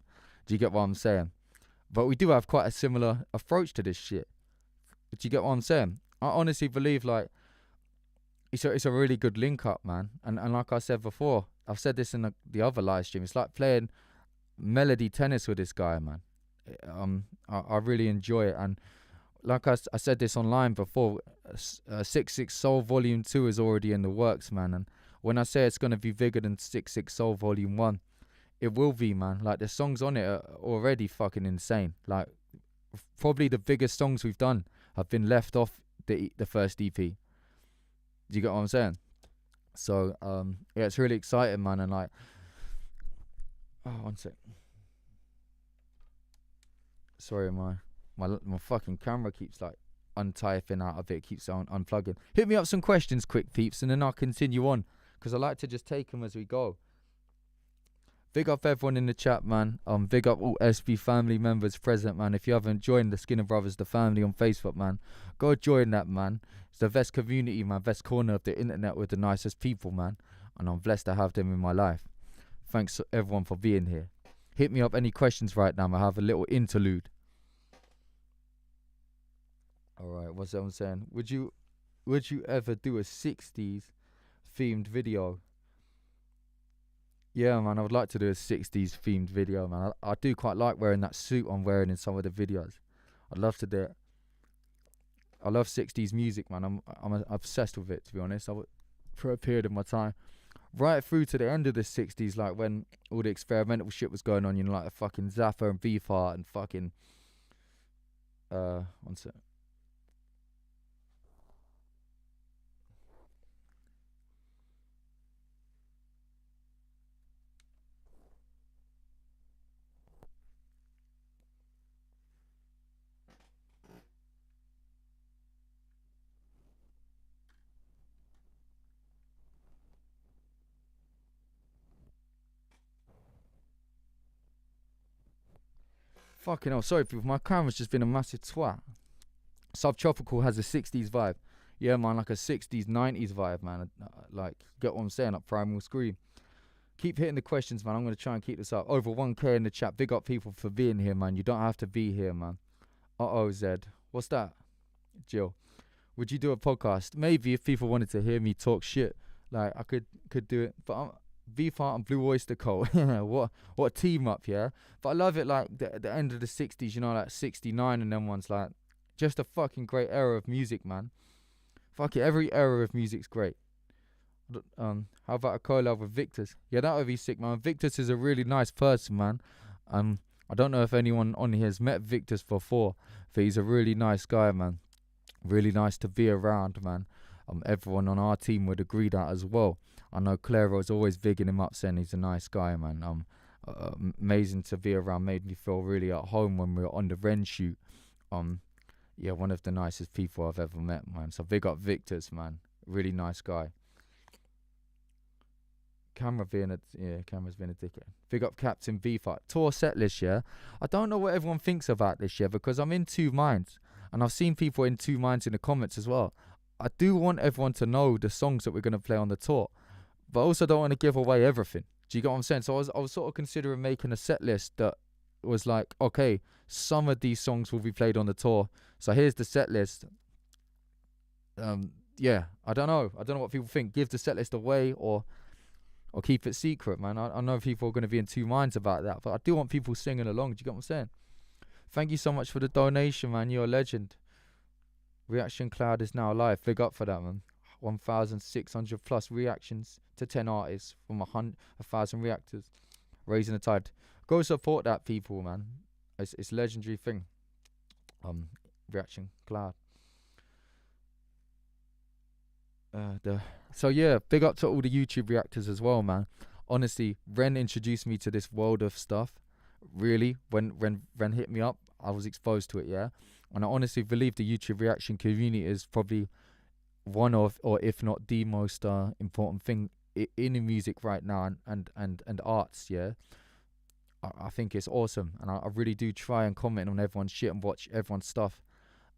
S1: Do you get what I'm saying? But we do have quite a similar approach to this shit. Do you get what I'm saying? I honestly believe like it's a really good link up, man. And like I said before, I've said this in the other live stream. It's like playing melody tennis with this guy, man. I really enjoy it. And like I said this online before, 66 Soul Volume 2 is already in the works, man. And when I say it's going to be bigger than 66 Soul Volume 1, it will be, man. Like, the songs on it are already fucking insane. Like, probably the biggest songs we've done have been left off the first EP. Do you get what I'm saying? So, yeah, it's really exciting, man. And like, oh, one sec. Sorry, my fucking camera keeps like untyping out of it, keeps on unplugging. Hit me up some questions quick, peeps, and then I'll continue on, because I like to just take them as we go. Big up everyone in the chat, man. Big up all SB family members present, man. If you haven't joined the Skinner Brothers, the family on Facebook, man, go join that, man. It's the best community, man. Best corner of the internet with the nicest people, man. And I'm blessed to have them in my life. Thanks everyone for being here. Hit me up any questions right now. I have a little interlude. All right, what's that I'm saying? Would you ever do a 60s themed video? Yeah, man, I would like to do a 60s themed video, man. I do quite like wearing that suit I'm wearing in some of the videos. I'd love to do it. I love 60s music, man. I'm obsessed with it, to be honest. For a period of my time. Right through to the end of the 60s, like when all the experimental shit was going on, you know, like the fucking Zappa and Beefheart and fucking... one sec. Fucking hell, sorry people, my camera's just been a massive twat. Subtropical has a 60s vibe. Yeah, man, like a 60s, 90s vibe, man. Like, get what I'm saying, like Primal Scream. Keep hitting the questions, man. I'm going to try and keep this up. Over 1K in the chat. Big up people for being here, man. You don't have to be here, man. Uh-oh, Zed. What's that? Jill. Would you do a podcast? Maybe if people wanted to hear me talk shit. Like, I could do it. But I'm... Beefheart and Blue Oyster Cult. what a team up, yeah. But I love it, like the end of the 60s, you know, like 69 and them ones, like just a fucking great era of music, man. Fuck it, every era of music's great. How about a collab with Victus? Yeah, that would be sick, man. Victus is a really nice person, man. I don't know if anyone on here has met Victus before, but he's a really nice guy, man. Really nice to be around, man. Everyone on our team would agree that as well. I know Claire's always bigging him up, saying he's a nice guy, man. Amazing to be around. Made me feel really at home when we were on the Ren shoot. Yeah, one of the nicest people I've ever met, man. So big up Victus, man. Really nice guy. Camera's being a dickhead. Big up Captain Beefheart. Tour set list, yeah. I don't know what everyone thinks about this, yeah, because I'm in two minds, and I've seen people in two minds in the comments as well. I do want everyone to know the songs that we're gonna play on the tour, but I also don't want to give away everything. Do you get what I'm saying? So I was sort of considering making a set list that was like, okay, some of these songs will be played on the tour. So here's the set list. Yeah, I don't know what people think. Give the set list away or keep it secret, man. I know people are going to be in two minds about that, but I do want people singing along. Do you get what I'm saying? Thank you so much for the donation, man. You're a legend. Reaction Cloud is now live. Big up for that, man. 1,600 plus reactions to 10 artists from 1,000 reactors. Raising the tide. Go support that, people, man. It's a legendary thing. Reaction Cloud. So yeah, big up to all the YouTube reactors as well, man. Honestly, Ren introduced me to this world of stuff. Really, when Ren hit me up, I was exposed to it, yeah. And I honestly believe the YouTube reaction community is probably one of, or if not the most important thing in music right now and arts, yeah. I think it's awesome, and I really do try and comment on everyone's shit and watch everyone's stuff.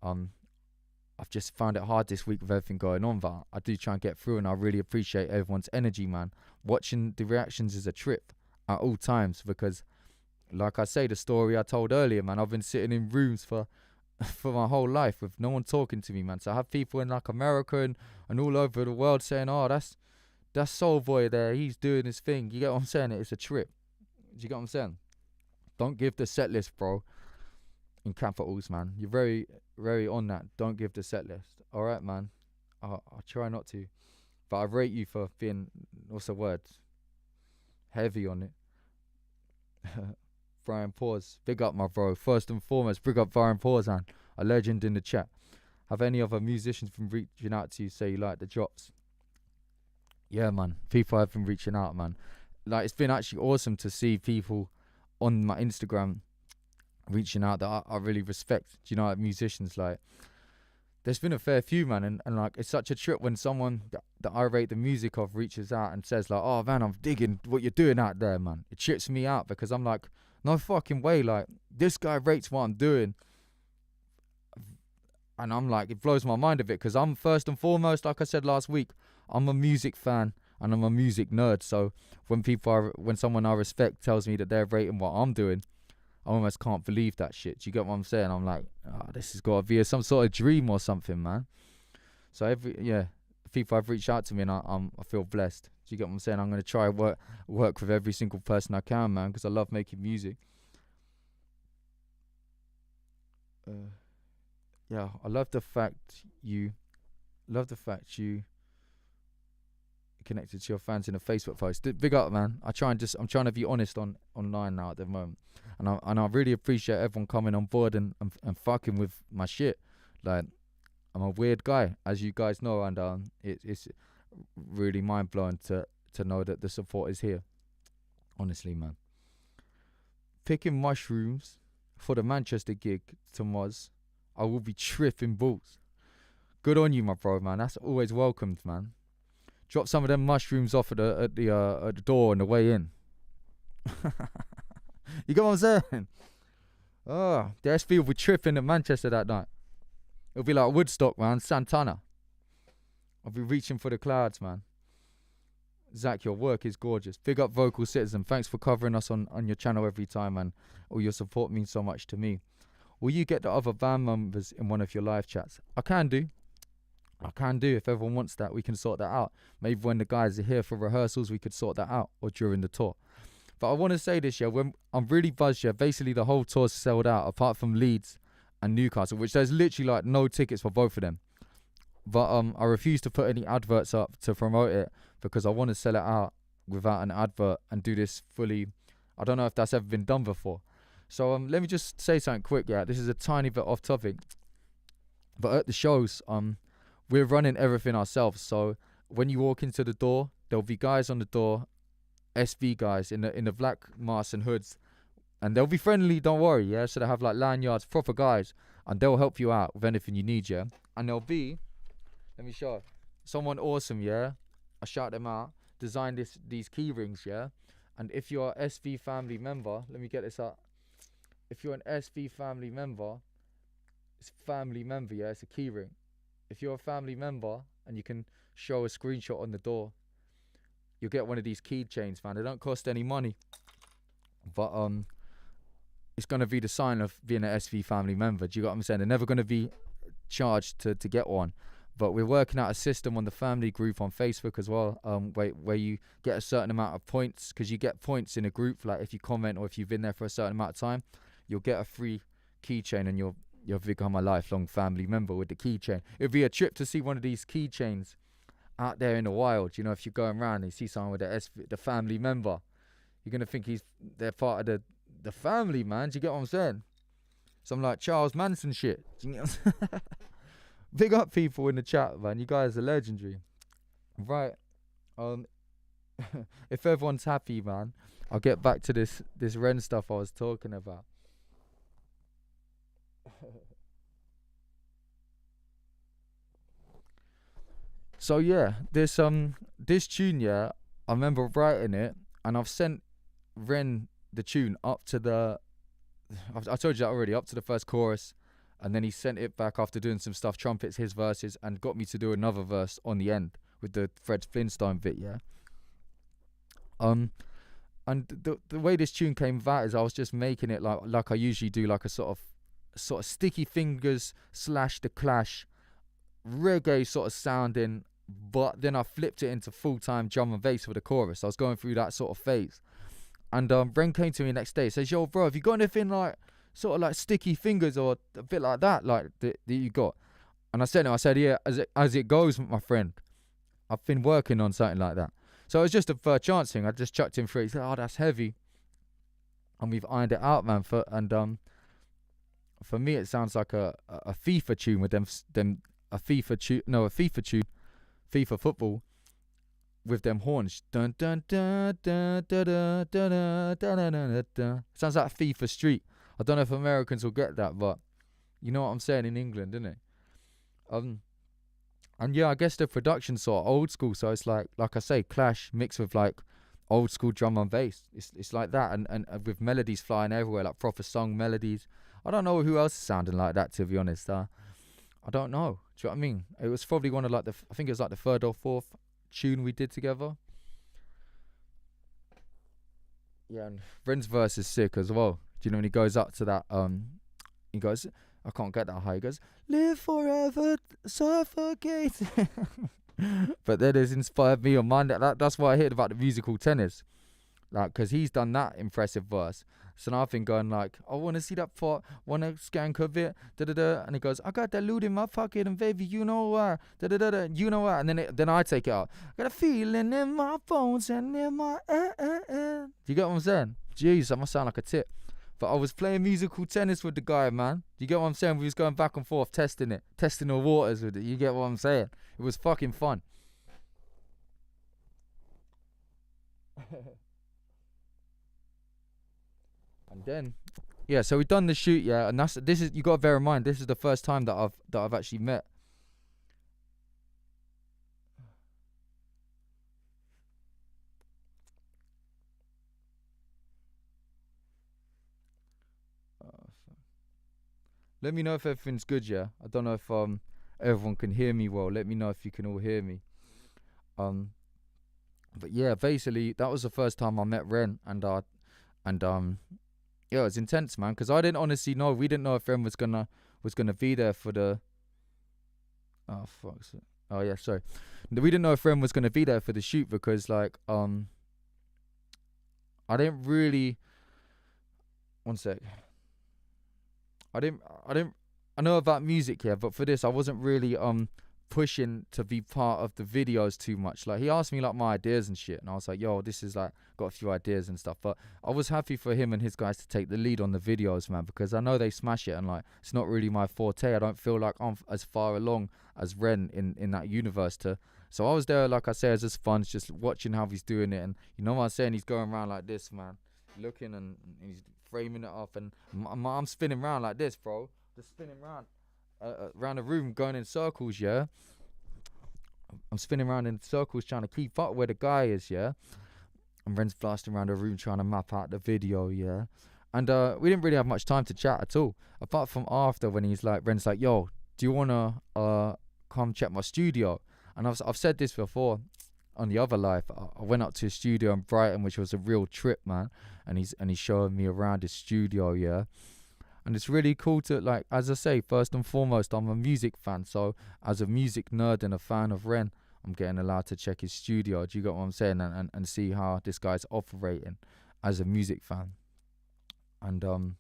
S1: I've just found it hard this week with everything going on, but I do try and get through, and I really appreciate everyone's energy, man. Watching the reactions is a trip at all times because, like I say, the story I told earlier, man, I've been sitting in rooms for my whole life with no one talking to me, man. So I have people in like America and all over the world saying, oh, that's Soulboy there, he's doing his thing. You get what I'm saying? It's a trip. Do you get what I'm saying? Don't give the set list, bro. In capitals, man. You're very, very on that. Don't give the set list. Alright, man. I'll try not to. But I rate you for being, what's the word? Heavy on it. Brian Pause. Big up, my bro. First and foremost, big up Brian Pause, man. A legend in the chat. Have any other musicians been reaching out to you, say you like the drops? Yeah, man. People have been reaching out, man. Like, it's been actually awesome to see people on my Instagram reaching out that I really respect. Do you know, like musicians, like there's been a fair few, man, and like it's such a trip when someone that I rate the music of reaches out and says like, oh man, I'm digging what you're doing out there, man. It trips me out because I'm like, no fucking way, like this guy rates what I'm doing, and I'm like, it blows my mind a bit because I'm first and foremost, like I said last week, I'm a music fan and I'm a music nerd. So when someone I respect tells me that they're rating what I'm doing, I almost can't believe that shit. Do you get what I'm saying? I'm like, oh, this has got to be some sort of dream or something, man. So people have reached out to me and I feel blessed. Do you get what I'm saying? I'm gonna try work with every single person I can, man, because I love making music. Yeah, I love the fact you connected to your fans in a Facebook post. Big up, man. I'm trying to be honest online now at the moment, and I really appreciate everyone coming on board and fucking with my shit. Like, I'm a weird guy, as you guys know, and it's really mind blowing to know that the support is here. Honestly, man. Picking mushrooms for the Manchester gig to Moz. I will be tripping balls. Good on you, my bro, man. That's always welcomed, man. Drop some of them mushrooms off at the door on the way in. You get what I'm saying? Oh, the SV will be tripping in Manchester that night. It'll be like Woodstock, man. Santana. I'll be reaching for the clouds, man. Zach, your work is gorgeous. Big up Vocal Citizen. Thanks for covering us on your channel every time, man. All your support means so much to me. Will you get the other band members in one of your live chats? I can do. If everyone wants that, we can sort that out. Maybe when the guys are here for rehearsals, we could sort that out, or during the tour. But I want to say this, yeah, when I'm really buzzed, yeah. Basically, the whole tour's sold out, apart from Leeds and Newcastle, which there's literally like no tickets for both of them. But I refuse to put any adverts up to promote it because I want to sell it out without an advert and do this fully. I don't know if that's ever been done before. So let me just say something quick, yeah. This is a tiny bit off topic. But at the shows, we're running everything ourselves. So when you walk into the door, there'll be guys on the door, SV guys in the black masks and hoods, and they'll be friendly, don't worry, yeah. So they have like lanyards, proper guys, and they'll help you out with anything you need, yeah. And there'll be, let me show, someone awesome, yeah. I shout them out. Designed these key rings, yeah. And if you're an SV family member, let me get this up. If you're an SV family member, it's family member, yeah. It's a key ring. If you're a family member and you can show a screenshot on the door, you'll get one of these keychains, man. They don't cost any money, but it's gonna be the sign of being an SV family member. Do you get what I'm saying? They're never gonna be charged to get one, but we're working out a system on the family group on Facebook as well, where you get a certain amount of points, because you get points in a group. Like if you comment or if you've been there for a certain amount of time, you'll get a free keychain, and you'll become a lifelong family member with the keychain. It'd be a trip to see one of these keychains out there in the wild. You know, if you're going around and you see someone with the family member, you're gonna think they're part of the family, man. Do you get what I'm saying? Some like Charles Manson shit. Do you get what I'm saying? Big up people in the chat, man. You guys are legendary. Right. If everyone's happy, man, I'll get back to this Ren stuff I was talking about. So yeah, this tune, yeah, I remember writing it, and I've sent Ren the tune up to the, I told you that already, up to the first chorus, and then he sent it back after doing some stuff, trumpets, his verses, and got me to do another verse on the end with the Fred Flintstone bit, yeah. And the way this tune came about is I was just making it like I usually do, like a sort of Sticky Fingers / The Clash reggae sort of sounding, but then I flipped it into full-time drum and bass for the chorus. I was going through that sort of phase, and Ren came to me the next day, says, yo bro, have you got anything like sort of like Sticky Fingers or a bit like that, like that you got? And I said yeah, as it goes, my friend, I've been working on something like that. So it was just a fair chance thing. I just chucked him through. He said, oh, that's heavy, and we've ironed it out, man. For me it sounds like a FIFA tune with them a FIFA tune, FIFA football, with them horns. Dun dun dun dun dun dun dun dun dun dun. Sounds like FIFA Street. I don't know if Americans will get that, but you know what I'm saying in England, isn't it? Um, and yeah, I guess the production sort of old school, so it's like I say, Clash mixed with like old school drum and bass. It's like that, and with melodies flying everywhere, like proper song melodies. I don't know who else is sounding like that, to be honest. I don't know. Do you know what I mean? It was probably one of like I think it was like the third or fourth tune we did together. Yeah, and Ren's verse is sick as well. Do you know when he goes up to that? He goes, I can't get that high. He goes, live forever, suffocate. But then it's inspired me on mine. That's what I heard about the musical tennis. Like, because he's done that impressive verse. So now I've been going like, I want to see that part, want to skank of it, da-da-da. And he goes, I got that loot in my pocket and baby, you know why, da-da-da-da, you know why. And then I take it out. Got a feeling in my bones and in my Do you get what I'm saying? Jeez, that must sound like a tip. But I was playing musical tennis with the guy, man. You get what I'm saying? We was going back and forth, testing the waters with it. You get what I'm saying? It was fucking fun. And then, yeah, so we done the shoot, yeah, and this is, you gotta bear in mind, this is the first time that I've actually met. Oh, fuck. Let me know if everything's good, yeah. I don't know if everyone can hear me well. Let me know if you can all hear me. Um, but yeah, basically that was the first time I met Ren, and yeah, it was intense, man, because I didn't honestly know. We didn't know if Ren was gonna be there for the. Oh fuck. Oh yeah, sorry. We didn't know if Ren was gonna be there for the shoot because like I didn't really. One sec. I didn't I know about music, yeah, but for this I wasn't really pushing to be part of the videos too much. Like he asked me like my ideas and shit, and I was like, yo, this is like got a few ideas and stuff. But I was happy for him and his guys to take the lead on the videos, man, because I know they smash it, and like it's not really my forte. I don't feel like I'm as far along as Ren in that universe to. So I was there, like I say, as just fun, just watching how he's doing it, and you know what I'm saying. He's going around like this, man, looking and he's framing it up, and I'm spinning around like this, bro, just spinning around around the room, going in circles, yeah. I'm spinning around in circles trying to keep up where the guy is, yeah. And Ren's blasting around the room trying to map out the video, yeah. And we didn't really have much time to chat at all, apart from after when Ren's like, yo, do you wanna come check my studio? And I've said this before on the other life. I went up to his studio in Brighton, which was a real trip, man. And he's showing me around his studio, yeah. And it's really cool to, like, as I say, first and foremost, I'm a music fan. So as a music nerd and a fan of Ren, I'm getting allowed to check his studio. Do you get what I'm saying? And see how this guy's operating as a music fan. And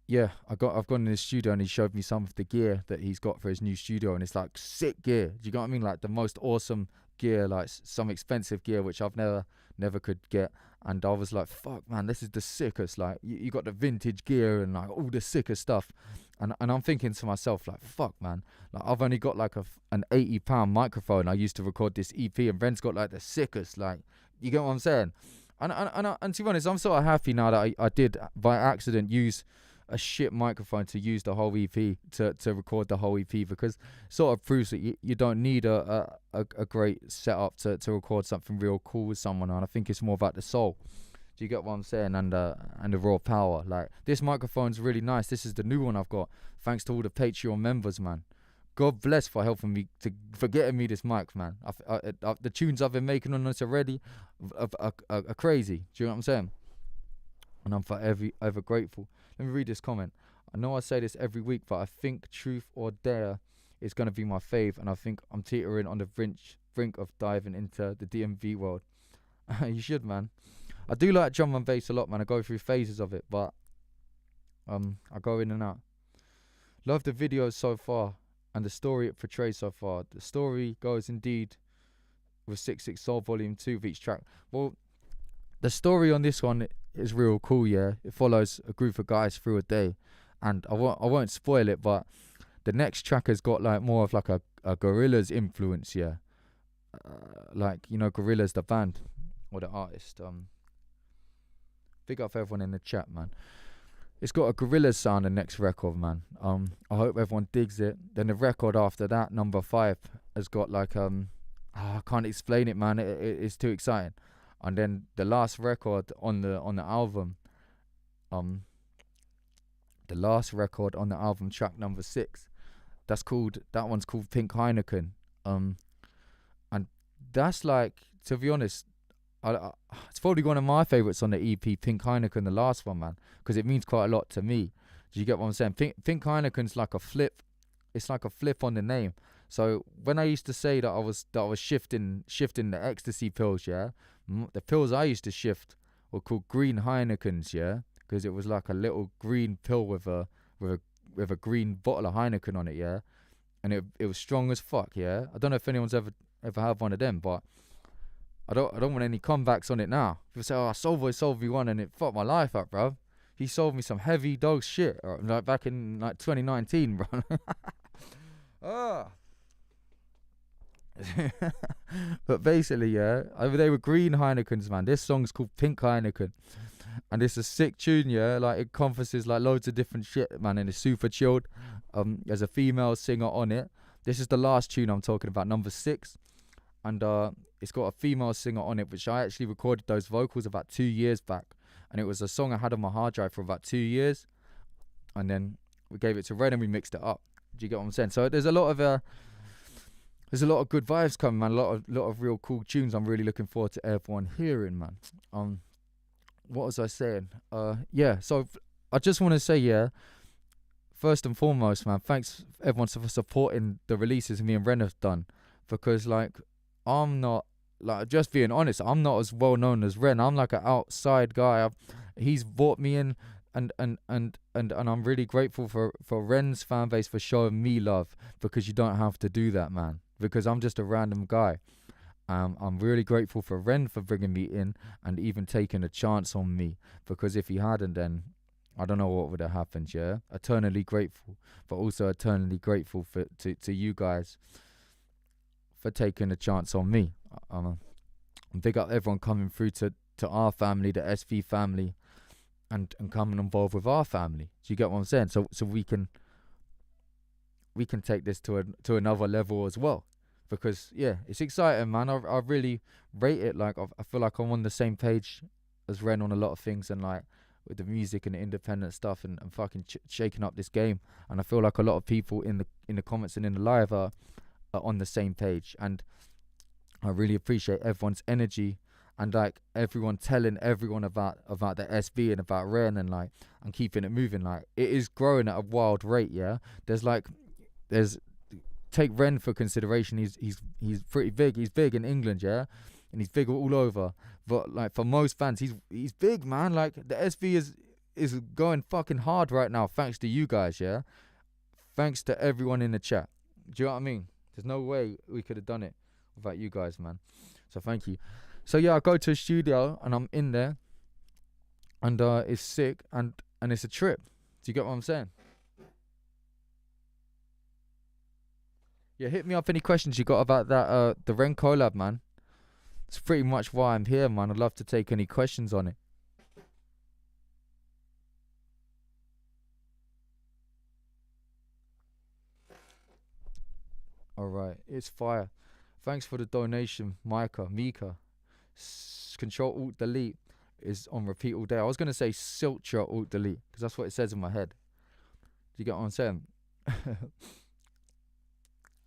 S1: yeah, I've gone in his studio and he showed me some of the gear that he's got for his new studio, and it's like sick gear. Do you get what I mean? Like the most awesome gear, like some expensive gear which I've never could get. And I was like, fuck, man, this is the sickest. Like you got the vintage gear and like all the sickest stuff. And I'm thinking to myself, like, fuck, man, like I've only got like an £80 microphone I used to record this EP, and Ren's got like the sickest. Like, you get what I'm saying? And to be honest, I'm sort of happy now that I did by accident use a shit microphone to use the whole EP to record the whole EP, because sort of proves that you don't need a great setup to record something real cool with someone. And I think it's more about the soul. Do you get what I'm saying? And the raw power. Like, this microphone's really nice. This is the new one I've got, thanks to all the Patreon members, man. God bless for helping me, for getting me this mic, man. The tunes I've been making on this already are crazy. Do you know what I'm saying? And I'm forever ever grateful. Let me read this comment. I know I say this every week, but I think Truth or Dare is going to be my fave, and I think I'm teetering on the brink of diving into the DMV world. You should, man. I do like drum and bass a lot, man. I go through phases of it, but I go in and out. Love the videos so far and the story it portrays so far. The story goes indeed with 66 Soul Volume 2 of each track. Well, the story on this one is real cool, yeah. It follows a group of guys through a day, and I won't spoil it, but the next track has got like more of like a Gorillaz influence, yeah. Like, you know, Gorillaz the band or the artist. Big up everyone in the chat, man. It's got a gorilla sound, the next record, man. I hope everyone digs it. Then the record after that, number 5, has got like I can't explain it, man. It's too exciting. And then the last record on the album, um, the last record on the album, track number 6, that one's called Pink Heineken. And that's like, to be honest, it's probably one of my favorites on the EP, Pink Heineken, the last one, man, because it means quite a lot to me. Do you get what I'm saying? Pink Heineken's like a flip. It's like a flip on the name. So when I used to say that I was shifting the ecstasy pills, yeah, the pills I used to shift were called green Heinekens, yeah, because it was like a little green pill with a green bottle of Heineken on it, yeah, and it was strong as fuck, yeah. I don't know if anyone's ever had one of them, but I don't want any comebacks on it now. People say, "Oh, Soulboy sold me one and it fucked my life up, bro. He sold me some heavy dog shit, like back in like 2019, bro." Ah. But basically, yeah, they were green Heinekens, man. This song's called Pink Heineken, and it's a sick tune, yeah. Like, it encompasses like loads of different shit, man, and it's super chilled. There's a female singer on it. This is the last tune I'm talking about, number 6, and it's got a female singer on it, which I actually recorded those vocals about 2 years back, and it was a song I had on my hard drive for about 2 years, and then we gave it to Red and we mixed it up. Do you get what I'm saying? So there's a lot of good vibes coming, man. A lot of real cool tunes. I'm really looking forward to everyone hearing, man. What was I saying? Yeah. So I just want to say, yeah, first and foremost, man, thanks everyone for supporting the releases me and Ren have done, because like, I'm not, like, just being honest, I'm not as well known as Ren. I'm like an outside guy. He's brought me in, and I'm really grateful for Ren's fan base for showing me love, because you don't have to do that, man, because I'm just a random guy. I'm really grateful for Ren for bringing me in and even taking a chance on me, because if he hadn't, then I don't know what would have happened, yeah? Eternally grateful, but also eternally grateful to you guys for taking a chance on me. Big up everyone coming through to our family, the SV family, and coming involved with our family. Do you get what I'm saying? So we can take this to another level as well, because yeah, it's exciting, man. I really rate it. Like, I feel like I'm on the same page as Ren on a lot of things, and like with the music and the independent stuff, and fucking shaking up this game. And I feel like a lot of people in the comments and in the live are on the same page, and I really appreciate everyone's energy, and like everyone telling everyone about the SB and about Ren, and like, and keeping it moving. Like, it is growing at a wild rate, yeah. Take Ren for consideration. He's pretty big. He's big in England, yeah, and he's big all over. But like, for most fans, he's big, man. Like, the SV is going fucking hard right now, thanks to you guys, yeah. Thanks to everyone in the chat. Do you know what I mean? There's no way we could have done it without you guys, man. So thank you. So yeah, I go to a studio and I'm in there, and it's sick, and it's a trip. Do you get what I'm saying? Yeah, hit me up any questions you got about that the Ren collab, man. It's pretty much why I'm here, man. I'd love to take any questions on it. Alright, it's fire. Thanks for the donation, Mika. Control Alt Delete is on repeat all day. I was gonna say Siltra Alt Delete, because that's what it says in my head. Do you get what I'm saying?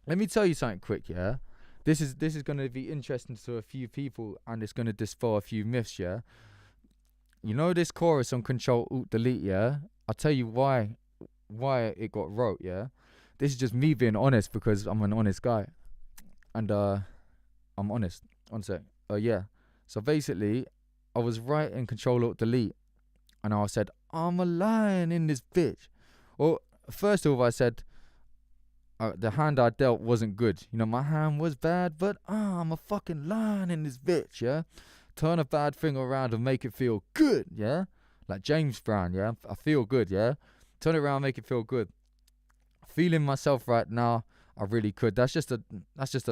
S1: Let me tell you something quick, yeah. This is gonna be interesting to a few people, and it's gonna dispel a few myths, yeah. You know this chorus on Control Alt Delete, yeah. I'll tell you why it got wrote, yeah. This is just me being honest, because I'm an honest guy, and I'm honest. One sec. Yeah. So basically, I was writing Control Alt Delete, and I said, I'm a lion in this bitch. Well, first of all, I said, the hand I dealt wasn't good. You know, my hand was bad, but I'm a fucking lion in this bitch, yeah? Turn a bad thing around and make it feel good, yeah? Like James Brown, yeah? I feel good, yeah? Turn it around, make it feel good. Feeling myself right now, I really could. That's just a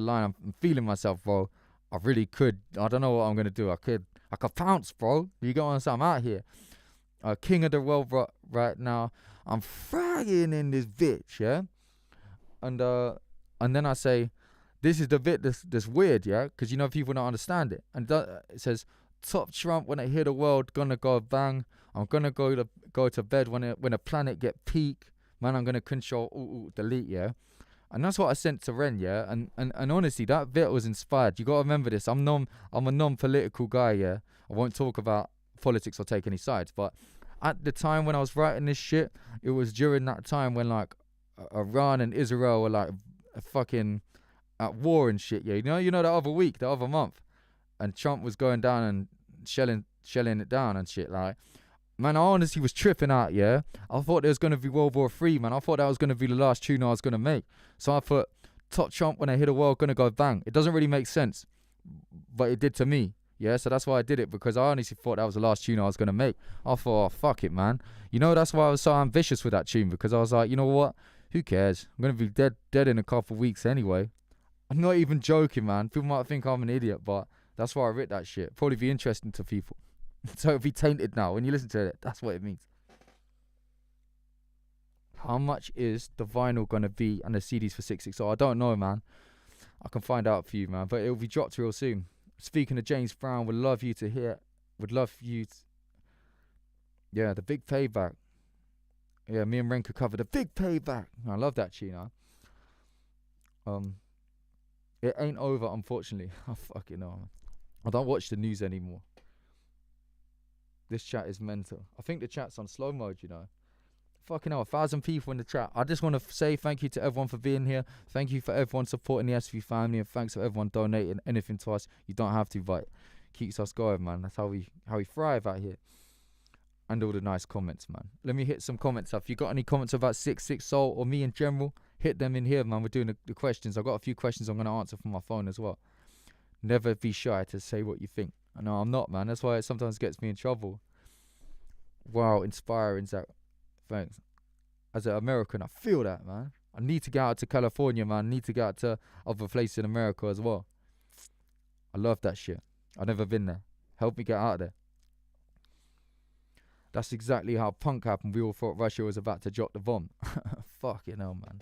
S1: line. I'm feeling myself, bro. I really could. I don't know what I'm gonna do. I could pounce, bro. You got on something out here. king of the world right now. I'm fragging in this bitch, yeah. And then I say, this is the bit that's weird, yeah, because you know people don't understand it. And it says, top Trump when I hear the world gonna go bang. I'm gonna go to bed when a planet get peak. Man, I'm gonna control delete, yeah. And that's what I sent to Ren, yeah. And honestly, that bit was inspired. You gotta remember this. I'm a non-political guy, yeah. I won't talk about politics or take any sides. But at the time when I was writing this shit, it was during that time when like Iran and Israel were like fucking at war and shit, yeah. You know the other month, and Trump was going down and shelling it down and shit, like. Man, I honestly was tripping out, yeah. I thought there was going to be World War III, man. I thought that was going to be the last tune I was going to make. So I thought, top Trump when I hit the world, going to go bang. It doesn't really make sense, but it did to me, yeah. So that's why I did it, because I honestly thought that was the last tune I was going to make. I thought, oh, fuck it, man. You know, that's why I was so ambitious with that tune, because I was like, you know what? Who cares? I'm going to be dead in a couple of weeks anyway. I'm not even joking, man. People might think I'm an idiot, but that's why I writ that shit. Probably be interesting to people. So it'll be tainted now. When you listen to it, that's what it means. How much is the vinyl gonna be and the CDs for 660? I don't know, man. I can find out for you, man. But it'll be dropped real soon. Speaking of James Brown, would love you to hear. Yeah, the big payback. Yeah, me and Ren could cover the big payback. I love that tune, huh? It ain't over, unfortunately. I fucking know. I don't watch the news anymore. This chat is mental. I think the chat's on slow mode, you know. Fucking hell, 1,000 people in the chat. I just want to say thank you to everyone for being here. Thank you for everyone supporting the SV family, and thanks for everyone donating anything to us. You don't have to, but it keeps us going, man. That's how we thrive out here. And all the nice comments, man. Let me hit some comments up. If you got any comments about 66 Soul or me in general, hit them in here, man. We're doing the questions. I've got a few questions I'm going to answer from my phone as well. Never be shy to say what you think. No, I'm not, man. That's why it sometimes gets me in trouble. Wow, inspiring, Zach. Thanks. As an American, I feel that, man. I need to get out to California, man. I need to get out to other places in America as well. I love that shit. I've never been there. Help me get out there. That's exactly how punk happened. We all thought Russia was about to drop the bomb. Fucking hell, man.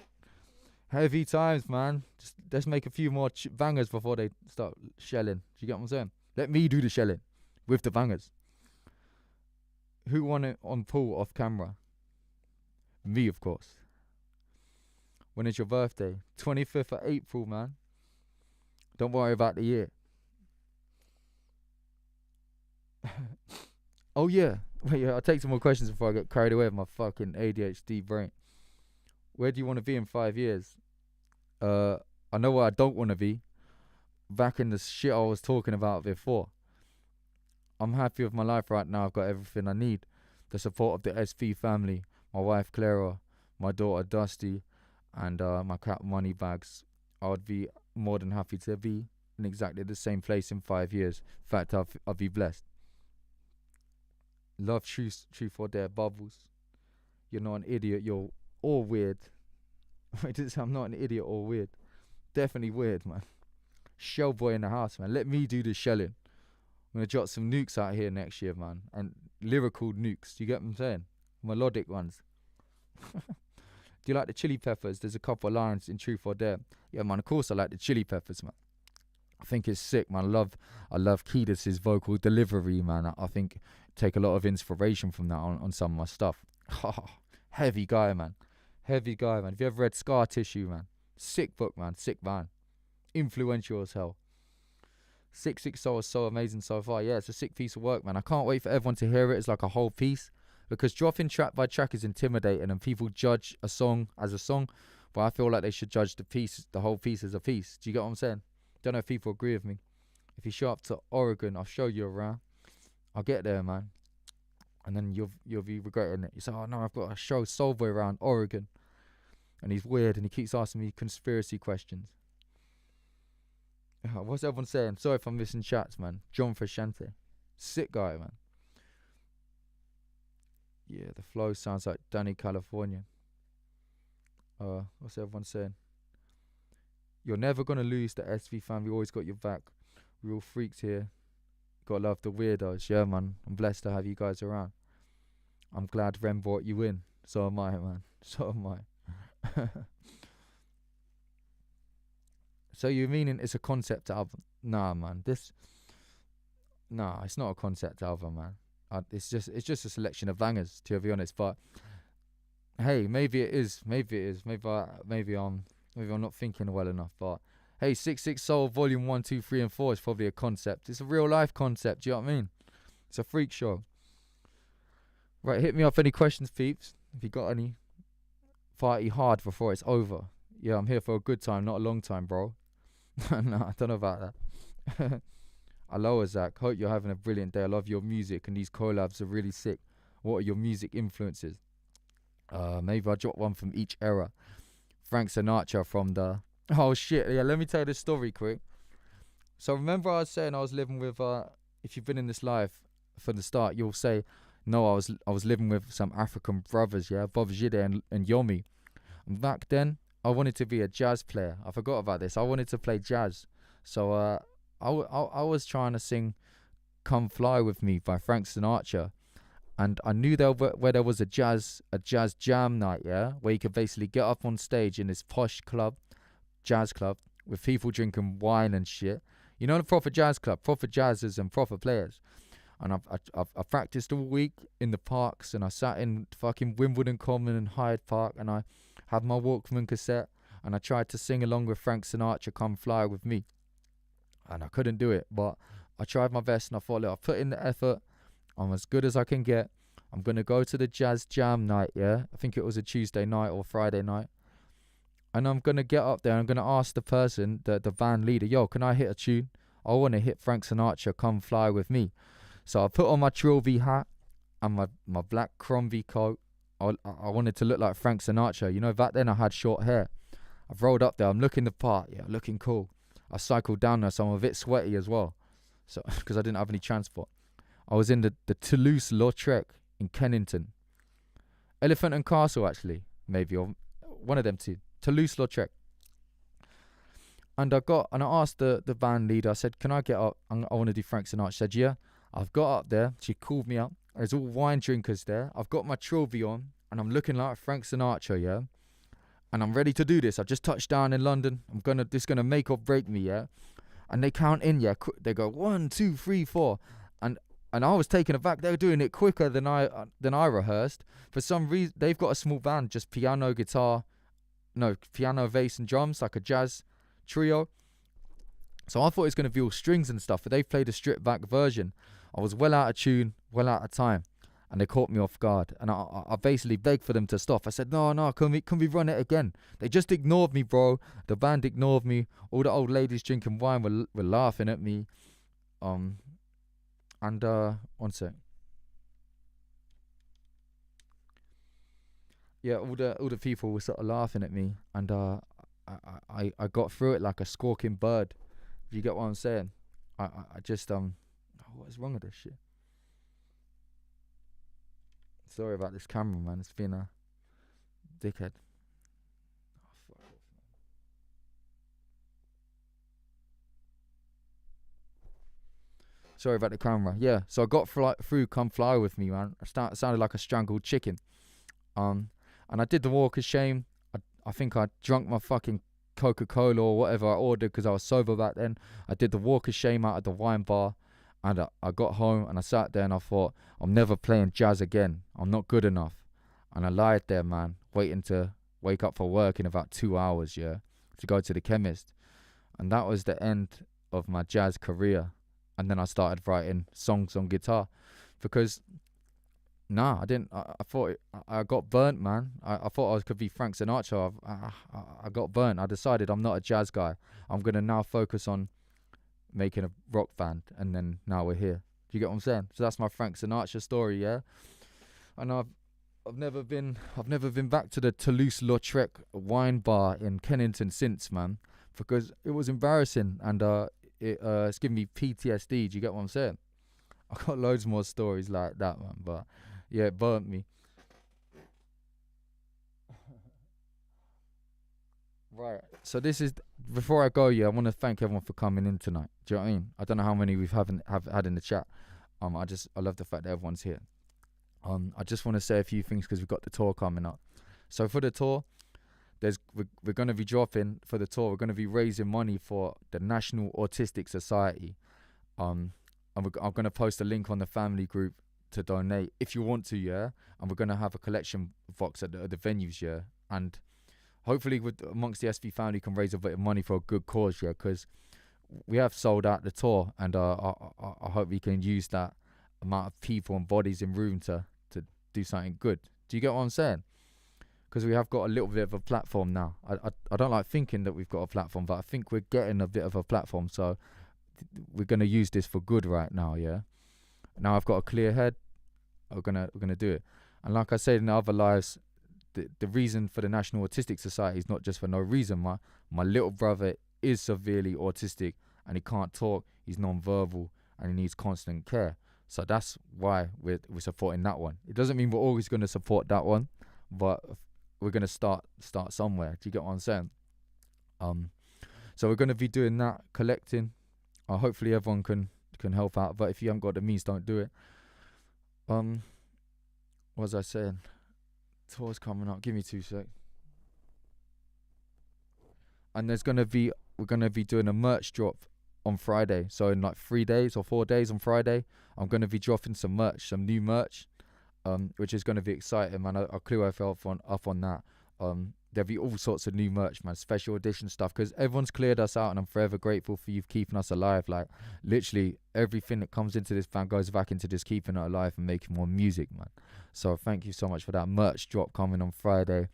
S1: Heavy times, man. Just let's make a few more bangers before they start shelling. Do you get what I'm saying? Let me do the shelling with the bangers. Who won it on pool off camera? Me, of course. When is your birthday? 25th of April, man. Don't worry about the year. Oh, yeah. Wait, yeah, I'll take some more questions before I get carried away with my fucking ADHD brain. Where do you want to be in 5 years? I know where I don't want to be. Back in the shit I was talking about before. I'm happy with my life right now. I've got everything I need. The support of the SV family, my wife Clara, my daughter Dusty, and my cat Moneybags. I would be more than happy to be in exactly the same place in 5 years. In fact, I'll be blessed. Love truth or dare, Bubbles. You're not an idiot. You're all weird. I'm not an idiot or weird. Definitely weird, man. Shellboy in the house, man. Let me do the shelling. I'm gonna drop some nukes out here next year, man, and lyrical nukes. Do you get what I'm saying? Melodic ones. Do you like the Chili Peppers? There's a couple of lines in Truth or Dare. Yeah, man. Of course I like the Chili Peppers, man. I think it's sick, man. I love Kiedis' vocal delivery, man. I think take a lot of inspiration from that on some of my stuff. Heavy guy, man. Heavy guy, man. Have you ever read Scar Tissue, man? Sick book, man. Sick man. Influential as hell. 66 Soul is so amazing so far. Yeah, it's a sick piece of work, man. I can't wait for everyone to hear it as like a whole piece, because dropping track by track is intimidating and people judge a song as a song, but I feel like they should judge the whole piece as a piece. Do you get what I'm saying? Don't know if people agree with me. If you show up to Oregon, I'll show you around. I'll get there, man. And then you'll be regretting it. You say, oh no, I've got to show Soulboy around Oregon. And he's weird and he keeps asking me conspiracy questions. What's everyone saying? Sorry if I'm missing chats, man. John Frusciante. Sick guy, man. Yeah, the flow sounds like Danny California. What's everyone saying? You're never going to lose. The SV family always got your back. Real freaks here. Gotta love the weirdos. Yeah, man. I'm blessed to have you guys around. I'm glad Ren brought you in. So am I, man. So am I. So you meaning it's a concept album? Nah, man. Nah, it's not a concept album, man. It's just a selection of bangers, to be honest. But hey, maybe it is. Maybe it is. Maybe I'm not thinking well enough. But hey, 66 Soul Volume 1, 2, 3, and 4 is probably a concept. It's a real life concept. Do you know what I mean? It's a freak show. Right, hit me up any questions, peeps. If you got any, party hard before it's over. Yeah, I'm here for a good time, not a long time, bro. Nah, I don't know about that. Aloha, Zach. Hope you're having a brilliant day. I love your music, and these collabs are really sick. What are your music influences? Maybe I'll drop one from each era. Frank Sinatra from the... Oh, shit. Yeah, let me tell you this story quick. So remember I was saying I was living with... if you've been in this life from the start, you'll say, no, I was living with some African brothers, yeah? Bob Jide and Yomi. And back then, I wanted to be a jazz player. I forgot about this. I wanted to play jazz. So I was trying to sing Come Fly With Me by Frank Sinatra. And I knew where there was a jazz jam night, yeah? Where you could basically get up on stage in this posh club, jazz club, with people drinking wine and shit. You know, the proper jazz club, proper jazzers and proper players. And I've practiced all week in the parks, and I sat in fucking Wimbledon Common and Hyde Park, and I had my Walkman cassette, and I tried to sing along with Frank Sinatra, Come Fly With Me. And I couldn't do it, but I tried my best, and I thought, look, I've put in the effort. I'm as good as I can get. I'm going to go to the jazz jam night, yeah? I think it was a Tuesday night or Friday night. And I'm going to get up there, and I'm going to ask the person, the band leader, yo, can I hit a tune? I want to hit Frank Sinatra, Come Fly With Me. So I put on my Trilby hat and my black Crombie coat. I wanted to look like Frank Sinatra. You know, back then I had short hair. I've rolled up there. I'm looking the part. Yeah, looking cool. I cycled down there, so I'm a bit sweaty as well. So because I didn't have any transport. I was in the Toulouse-Lautrec in Kennington. Elephant and Castle, actually. Maybe, or one of them two. Toulouse-Lautrec. And I asked the band leader, I said, can I get up? I want to do Frank Sinatra. She said, yeah. I've got up there. She called me up. There's all wine drinkers there. I've got my Trilby on, and I'm looking like Frank Sinatra, yeah? And I'm ready to do this. I just touched down in London. This is gonna make or break me, yeah? And they count in, yeah? They go 1, 2, 3, 4. And I was taken aback. They were doing it quicker than I rehearsed. For some reason, they've got a small band, just piano, bass, and drums, like a jazz trio. So I thought it was going to be all strings and stuff, but they played a stripped back version. I was well out of tune, well out of time, and they caught me off guard. And I basically begged for them to stop. I said, no, can we run it again? They just ignored me, bro. The band ignored me. All the old ladies drinking wine were laughing at me. One sec. Yeah, all the people were sort of laughing at me, and I got through it like a squawking bird. You get what I'm saying? I just what is wrong with this shit? Sorry about this camera, man. It's been a dickhead. Oh, fuck off, man. Sorry about the camera. Yeah, so I got through Come Fly With Me, man. I sounded like a strangled chicken. And I did the walk of shame. I think I drunk my fucking Coca-Cola or whatever I ordered because I was sober back then. I did the walk of shame out of the wine bar, and I got home and I sat there and I thought, I'm never playing jazz again. I'm not good enough. And I lied there, man, waiting to wake up for work in about 2 hours, yeah, to go to the chemist. And that was the end of my jazz career. And then I started writing songs on guitar because nah, I didn't. I thought I got burnt, man. I thought I could be Frank Sinatra. I got burnt. I decided I'm not a jazz guy. I'm gonna now focus on making a rock band, and then now we're here. Do you get what I'm saying? So that's my Frank Sinatra story, yeah. And I've never been back to the Toulouse-Lautrec wine bar in Kennington since, man, because it was embarrassing, and it's given me PTSD. Do you get what I'm saying? I've got loads more stories like that, man, but yeah, it burnt me. Right. So this is before I go. Yeah, I want to thank everyone for coming in tonight. Do you know what I mean? I don't know how many have had in the chat. I love the fact that everyone's here. I just want to say a few things because we've got the tour coming up. So for the tour, we're going to be dropping for the tour. We're going to be raising money for the National Autistic Society. And I'm going to post a link on the family group to donate if you want to, yeah. And we're going to have a collection box at the venues, yeah. And hopefully, amongst the SV family, can raise a bit of money for a good cause, yeah. Because we have sold out the tour, and I hope we can use that amount of people and bodies in room to do something good. Do you get what I'm saying? Because we have got a little bit of a platform now. I don't like thinking that we've got a platform, but I think we're getting a bit of a platform. So we're gonna use this for good right now, yeah. Now I've got a clear head. We're gonna do it. And like I said in other lives, the reason for the National Autistic Society is not just for no reason. My little brother is severely autistic and he can't talk. He's non-verbal and he needs constant care. So that's why we're supporting that one. It doesn't mean we're always going to support that one, but we're going to start somewhere. Do you get what I'm saying? So we're going to be doing that, collecting. Hopefully everyone can help out, but if you haven't got the means, don't do it. What was I saying? Tour's coming up. Give me 2 seconds. And we're gonna be doing a merch drop on Friday. So in like 3 days or 4 days on Friday, I'm gonna be dropping some new merch, which is gonna be exciting, man. I'll clue myself up on that. There'll be all sorts of new merch, man, special edition stuff, because everyone's cleared us out, and I'm forever grateful for you keeping us alive. Like, literally everything that comes into this band goes back into just keeping it alive and making more music, man. So thank you so much for that merch drop coming on Friday.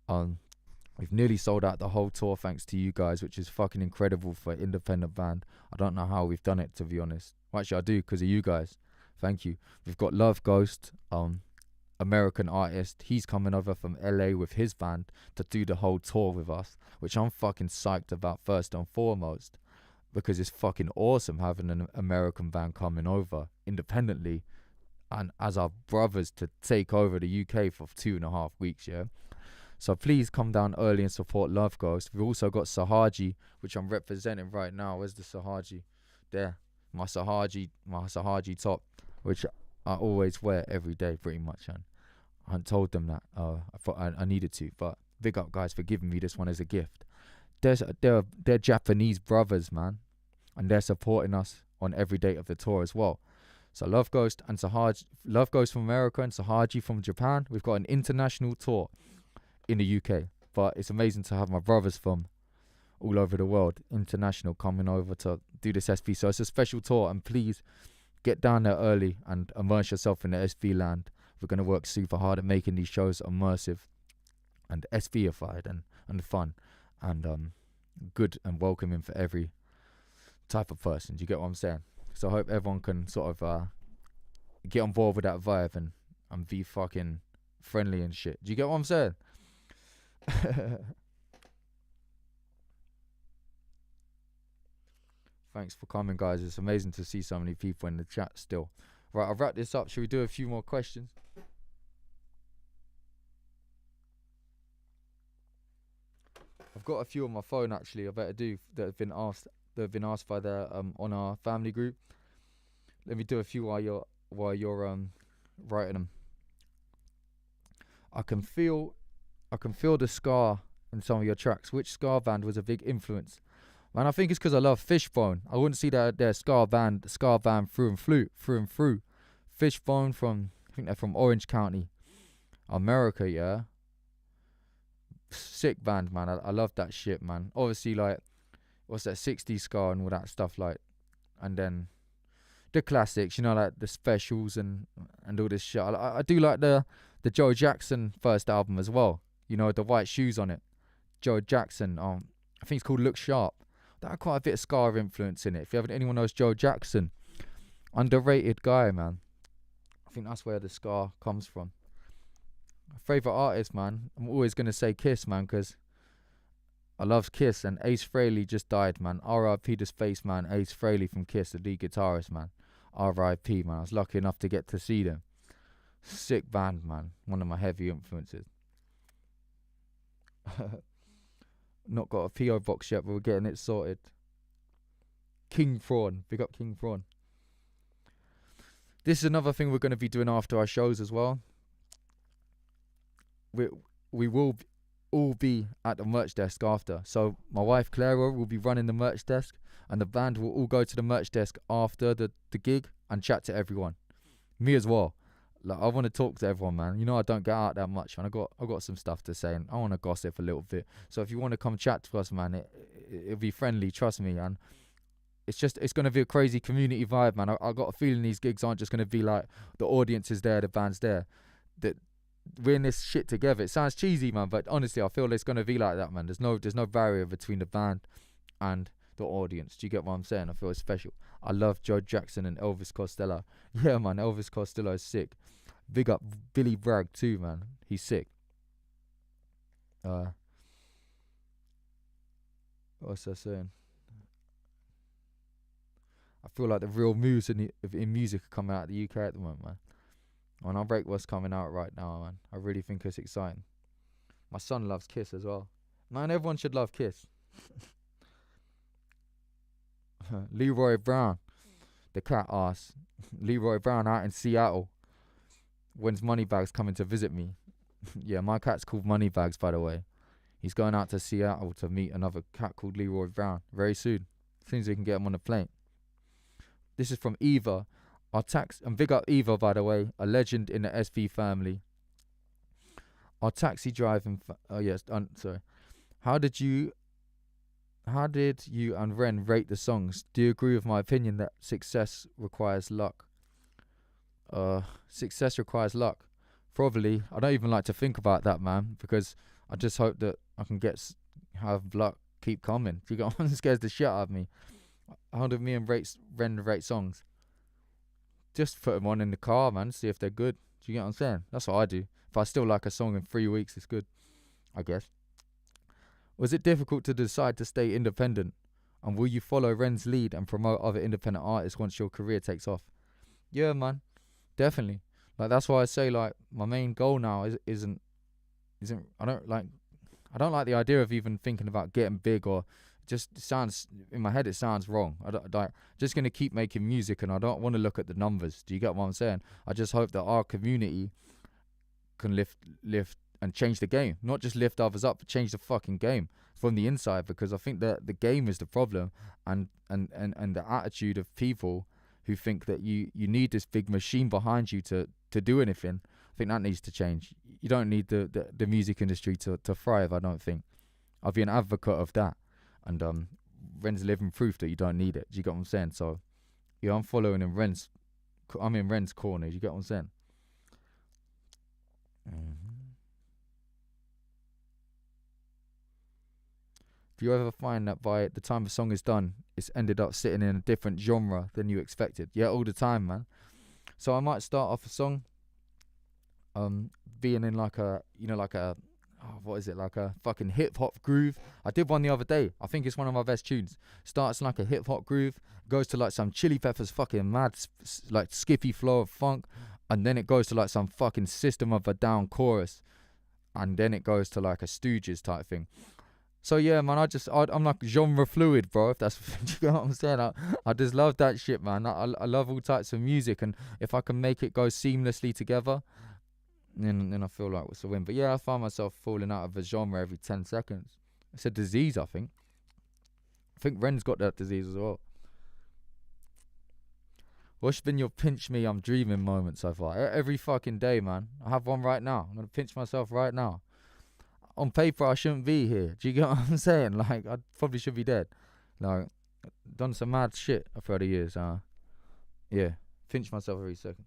S1: We've nearly sold out the whole tour thanks to you guys, which is fucking incredible for an independent band. I don't know how we've done it, to be honest. Well, actually, I do, because of you guys. Thank you. We've got Love Ghost, American artist. He's coming over from LA with his band to do the whole tour with us, which I'm fucking psyched about first and foremost, because it's fucking awesome having an American band coming over independently and as our brothers to take over the UK for 2.5 weeks, yeah. So please come down early and support Love Ghost. We've also got Sahaji, which I'm representing right now. Where's the Sahaji? There, my Sahaji top, which I always wear every day pretty much. And I hadn't told them that. I thought I needed to, but big up guys for giving me this one as a gift. They're Japanese brothers, man, and they're supporting us on every date of the tour as well. So Love Ghost and Sahaji, Love Ghost from America and Sahaji from Japan. We've got an international tour in the UK, but it's amazing to have my brothers from all over the world, international, coming over to do this SV. So it's a special tour, and please get down there early and immerse yourself in the SV land. We're going to work super hard at making these shows immersive and SVified and fun and good and welcoming for every type of person. Do you get what I'm saying? So I hope everyone can sort of get on board with that vibe and be fucking friendly and shit. Do you get what I'm saying? Thanks for coming, guys. It's amazing to see so many people in the chat still. Right, I'll wrap this up. Should we do a few more questions? I've got a few on my phone actually. I better do that have been asked by the on our family group. Let me do a few while you're writing them. I can feel the ska in some of your tracks. Which ska band was a big influence? Man, I think it's because I love Fishbone. I wouldn't see that they're ska band through and through. Fishbone I think they're from Orange County, America, yeah. Sick band, man. I love that shit, man. Obviously, like, what's that, 60s ska and all that stuff, like, and then the classics, you know, like the specials and all this shit. I do like the Joe Jackson first album as well. You know, the white shoes on it. Joe Jackson. I think it's called Look Sharp. That had quite a bit of ska influence in it. If anyone knows Joe Jackson, underrated guy, man. I think that's where the ska comes from. Favorite artist, man. I'm always gonna say Kiss, man, because I love Kiss, and Ace Frehley just died, man. R.I.P. the spaceman, Ace Frehley from Kiss, the lead guitarist, man. R.I.P. man. I was lucky enough to get to see them. Sick band, man. One of my heavy influences. Not got a PO box yet, but we're getting it sorted. King Prawn, big up King Prawn. This is another thing we're going to be doing after our shows as well. We will all be at the merch desk after. So my wife Clara will be running the merch desk, and the band will all go to the merch desk after the gig and chat to everyone. Me as well. Like, I want to talk to everyone, man. You know, I don't get out that much, and I got some stuff to say, and I want to gossip a little bit. So if you want to come chat to us, man, it'll be friendly. Trust me, and it's going to be a crazy community vibe, man. I got a feeling these gigs aren't just going to be like the audience is there, the band's there. That we're in this shit together. It sounds cheesy, man, but honestly, I feel it's going to be like that, man. There's no barrier between the band and the audience. Do you get what I'm saying? I feel it's special. I love Joe Jackson and Elvis Costello. Yeah, man, Elvis Costello is sick. Big up Billy Bragg too, man. He's sick. What's I saying? I feel like the real moves in music are coming out of the UK at the moment, man. And I rate what's coming out right now, man. I really think it's exciting. My son loves Kiss as well. Man, everyone should love Kiss. Leroy Brown, the cat ass. Leroy Brown out in Seattle. When's Moneybags coming to visit me? Yeah, my cat's called Moneybags, by the way. He's going out to Seattle to meet another cat called Leroy Brown very soon. As soon as we can get him on the plane. This is from Eva. And big up Eva, by the way, a legend in the SV family. Our taxi driving. Sorry. How did you and Ren rate the songs? Do you agree with my opinion that success requires luck? Success requires luck. Probably. I don't even like to think about that, man, because I just hope that I can have luck keep coming. You got one scares the shit out of me. How do me and Ren rate songs? Just put them on in the car, man. See if they're good. Do you get what I'm saying? That's what I do. If I still like a song in 3 weeks, it's good, I guess. Was it difficult to decide to stay independent? And will you follow Ren's lead and promote other independent artists once your career takes off? Yeah, man. Definitely. Like, that's why I say, like, my main goal now isn't I don't like the idea of even thinking about getting big, or just sounds in my head, it sounds wrong. Just gonna keep making music, and I don't want to look at the numbers. Do you get what I'm saying? I just hope that our community can lift and change the game, not just lift others up, but change the fucking game from the inside. Because I think that the game is the problem, and the attitude of people who think that you need this big machine behind you to do anything. I think that needs to change. You don't need the music industry to thrive, I don't think. I'll be an advocate of that. And Ren's living proof that you don't need it. Do you get what I'm saying? So, yeah, I'm following in Ren's corner. Do you get what I'm saying? Do you ever find that by the time a song is done, it's ended up sitting in a different genre than you expected? Yeah, all the time, man. So I might start off a song, being in like a fucking hip hop groove. I did one the other day. I think it's one of my best tunes. Starts like a hip hop groove, goes to like some Chili Peppers fucking mad, like skippy flow of funk, and then it goes to like some fucking System of a Down chorus, and then it goes to like a Stooges type thing. So yeah, man, I'm like genre fluid, bro. If that's you know what I'm saying, I just love that shit, man. I love all types of music, and if I can make it go seamlessly together, then I feel like it's a win. But yeah, I find myself falling out of a genre every 10 seconds. It's a disease, I think. I think Ren's got that disease as well. What's been your pinch me, I'm dreaming moment so far? Every fucking day, man. I have one right now. I'm gonna pinch myself right now. On paper, I shouldn't be here. Do you get what I'm saying? Like, I probably should be dead. Like, done some mad shit throughout the years. Yeah, pinch myself every second.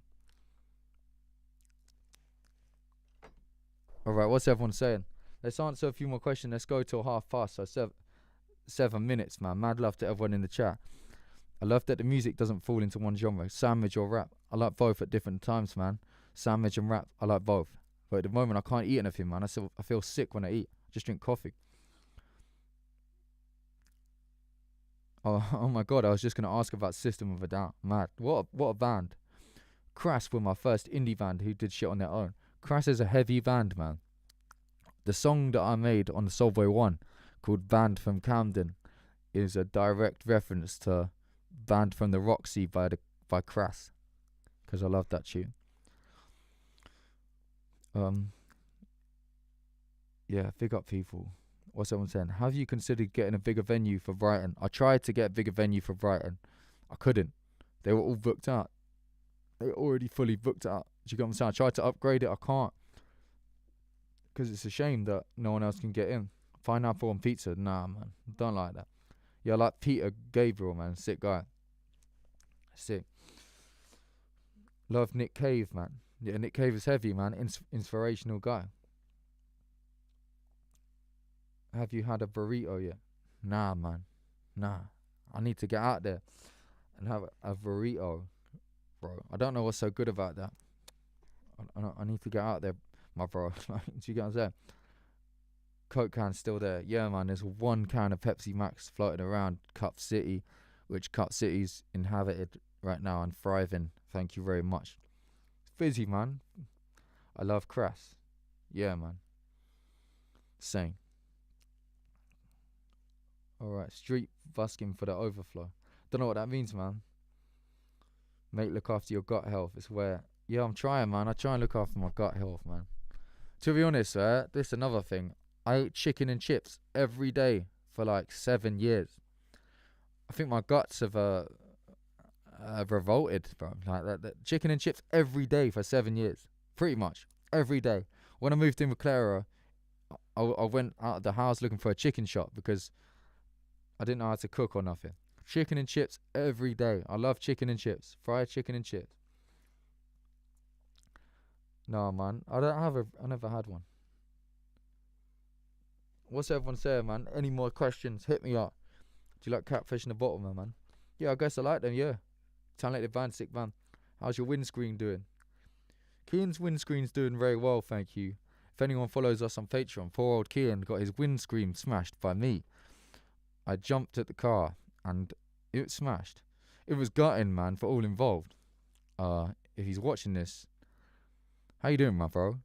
S1: Alright, what's everyone saying? Let's answer a few more questions. Let's go till past. So 7 minutes, man. Mad love to everyone in the chat. I love that the music doesn't fall into one genre. Sandwich or rap. I like both at different times, man. Sandwich and rap, I like both. But at the moment, I can't eat anything, man. I feel sick when I eat. I just drink coffee. Oh my God, I was just going to ask about System of a Down. Mad. What a band. Crass were my first indie band who did shit on their own. Crass is a heavy band, man. The song that I made on the Soulboy 1 called Band from Camden is a direct reference to Band from the Roxy by Crass. because I love that tune. Yeah, big up people. What's someone saying? Have you considered getting a bigger venue for Brighton? I tried to get a bigger venue for Brighton. I couldn't. They were all booked out. They were already fully booked out. Do you get what I'm saying? I tried to upgrade it. I can't. Because it's a shame that no one else can get in. Pineapple on pizza. Nah, man. Don't like that. Yeah, I like Peter Gabriel, man. Sick guy. Sick. Love Nick Cave, man. Yeah, Nick Cave is heavy, man. Inspirational guy. Have you had a burrito yet? Nah, man. Nah. I need to get out there and have a burrito, bro. I don't know what's so good about that. I need to get out there, my bro. Do you get what I'm saying? Coke can's still there. Yeah, man, there's one can of Pepsi Max floating around Cup City, which Cup City's inhabited right now and thriving. Thank you very much. It's fizzy, man. I love Crass. Yeah, man. Same. Alright, street busking for the overflow. Don't know what that means, man. Mate, look after your gut health. It's where... Yeah, I'm trying, man. I try and look after my gut health, man. To be honest, this is another thing. I ate chicken and chips every day for like 7 years. I think my guts have revolted, bro. Like that chicken and chips every day for 7 years. Pretty much. Every day. When I moved in with Clara, I went out of the house looking for a chicken shop because I didn't know how to cook or nothing. Chicken and chips every day. I love chicken and chips. Fried chicken and chips. No, man. I never had one. What's everyone saying, man? Any more questions? Hit me up. Do you like Catfish in the Bottom, man? Yeah, I guess I like them, yeah. Talented band, sick band. How's your windscreen doing? Kian's windscreen's doing very well, thank you. If anyone follows us on Patreon, poor old Kian got his windscreen smashed by me. I jumped at the car and it smashed. It was gutting, man, for all involved. If he's watching this, how you doing, my bro?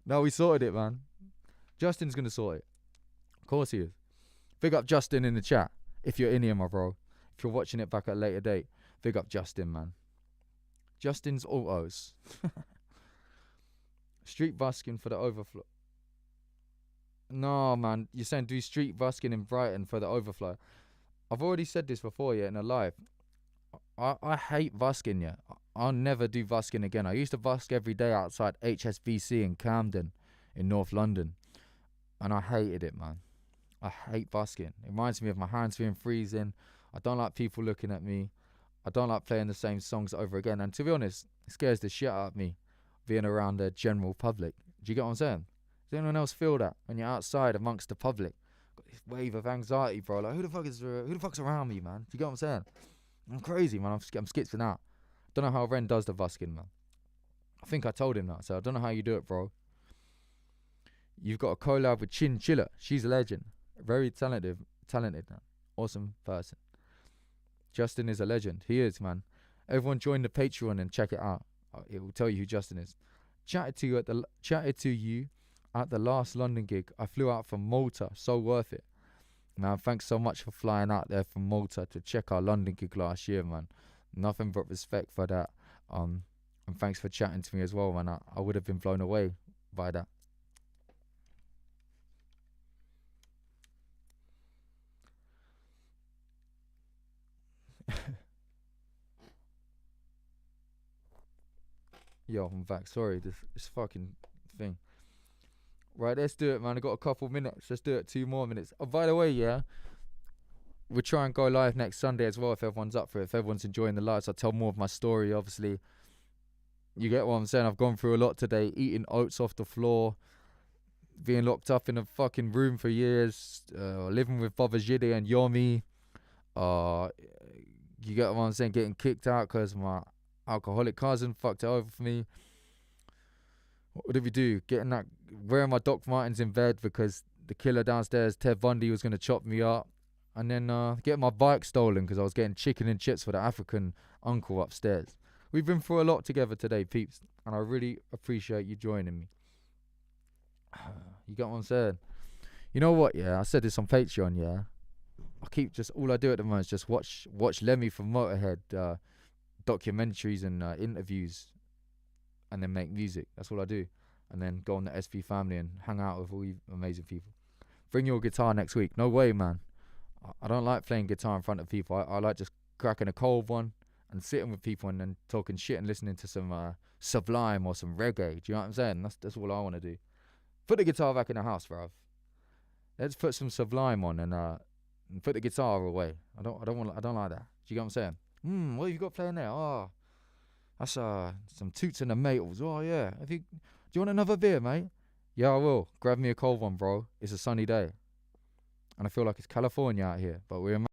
S1: No, we sorted it, man. Justin's gonna sort it. Of course he is. Big up Justin in the chat. If you're in here, my bro. If you're watching it back at a later date, big up Justin, man. Justin's autos. Street busking for the overflow. No, man. You're saying do street busking in Brighton for the overflow. I've already said this before, yeah, in a live. I hate busking, yeah. I'll never do busking again. I used to busk every day outside HSBC in Camden in North London. And I hated it, man. I hate busking. It reminds me of my hands being freezing. I don't like people looking at me. I don't like playing the same songs over again. And to be honest, it scares the shit out of me being around the general public. Do you get what I'm saying? Does anyone else feel that when you're outside amongst the public? Got this wave of anxiety, bro. Like, who the fuck's around me, man? Do you get what I'm saying? I'm crazy, man. I'm skitzing out. Don't know how Ren does the busking, man. I think I told him that, so I don't know how you do it, bro. You've got a collab with Chin Chiller. She's a legend. Very talented, man. Awesome person. Justin is a legend. He is, man. Everyone join the Patreon and check it out. It will tell you who Justin is. Chatted to you at the last London gig. I flew out from Malta. So worth it. Man, thanks so much for flying out there from Malta to check our London gig last year, man. Nothing but respect for that. And thanks for chatting to me as well, man. I would have been blown away by that. Yo, I'm back. Sorry, this fucking thing. Right, let's do it, man. I got a couple minutes. Let's do it. 2 more minutes. Oh, by the way, yeah, we'll try and go live next Sunday as well if everyone's up for it. If everyone's enjoying the lives, I'll tell more of my story, obviously. You get what I'm saying? I've gone through a lot today. Eating oats off the floor. Being locked up in a fucking room for years. Living with Baba Jide and Yomi. You get what I'm saying? Getting kicked out because my alcoholic cousin fucked it over for me. What did we do? Wearing my Doc Martens in bed because the killer downstairs, Ted Bundy, was going to chop me up. And then getting my bike stolen because I was getting chicken and chips for the African uncle upstairs. We've been through a lot together today, peeps. And I really appreciate you joining me. You get what I'm saying? You know what, yeah? I said this on Patreon, yeah? All I do at the moment is just watch Lemmy from Motorhead documentaries and interviews, and then make music. That's all I do. And then go on the SV family and hang out with all you amazing people. Bring your guitar next week. No way, man. I don't like playing guitar in front of people. I like just cracking a cold one and sitting with people and then talking shit and listening to some Sublime or some reggae. Do you know what I'm saying? That's all I want to do. Put the guitar back in the house, bruv. Let's put some Sublime on and put the guitar away. I don't like that. Do you get what I'm saying? What have you got playing there? Oh, that's some Toots and the Maytals. Oh yeah. Do you want another beer, mate? Yeah, I will. Grab me a cold one, bro. It's a sunny day. And I feel like it's California out here, but we're in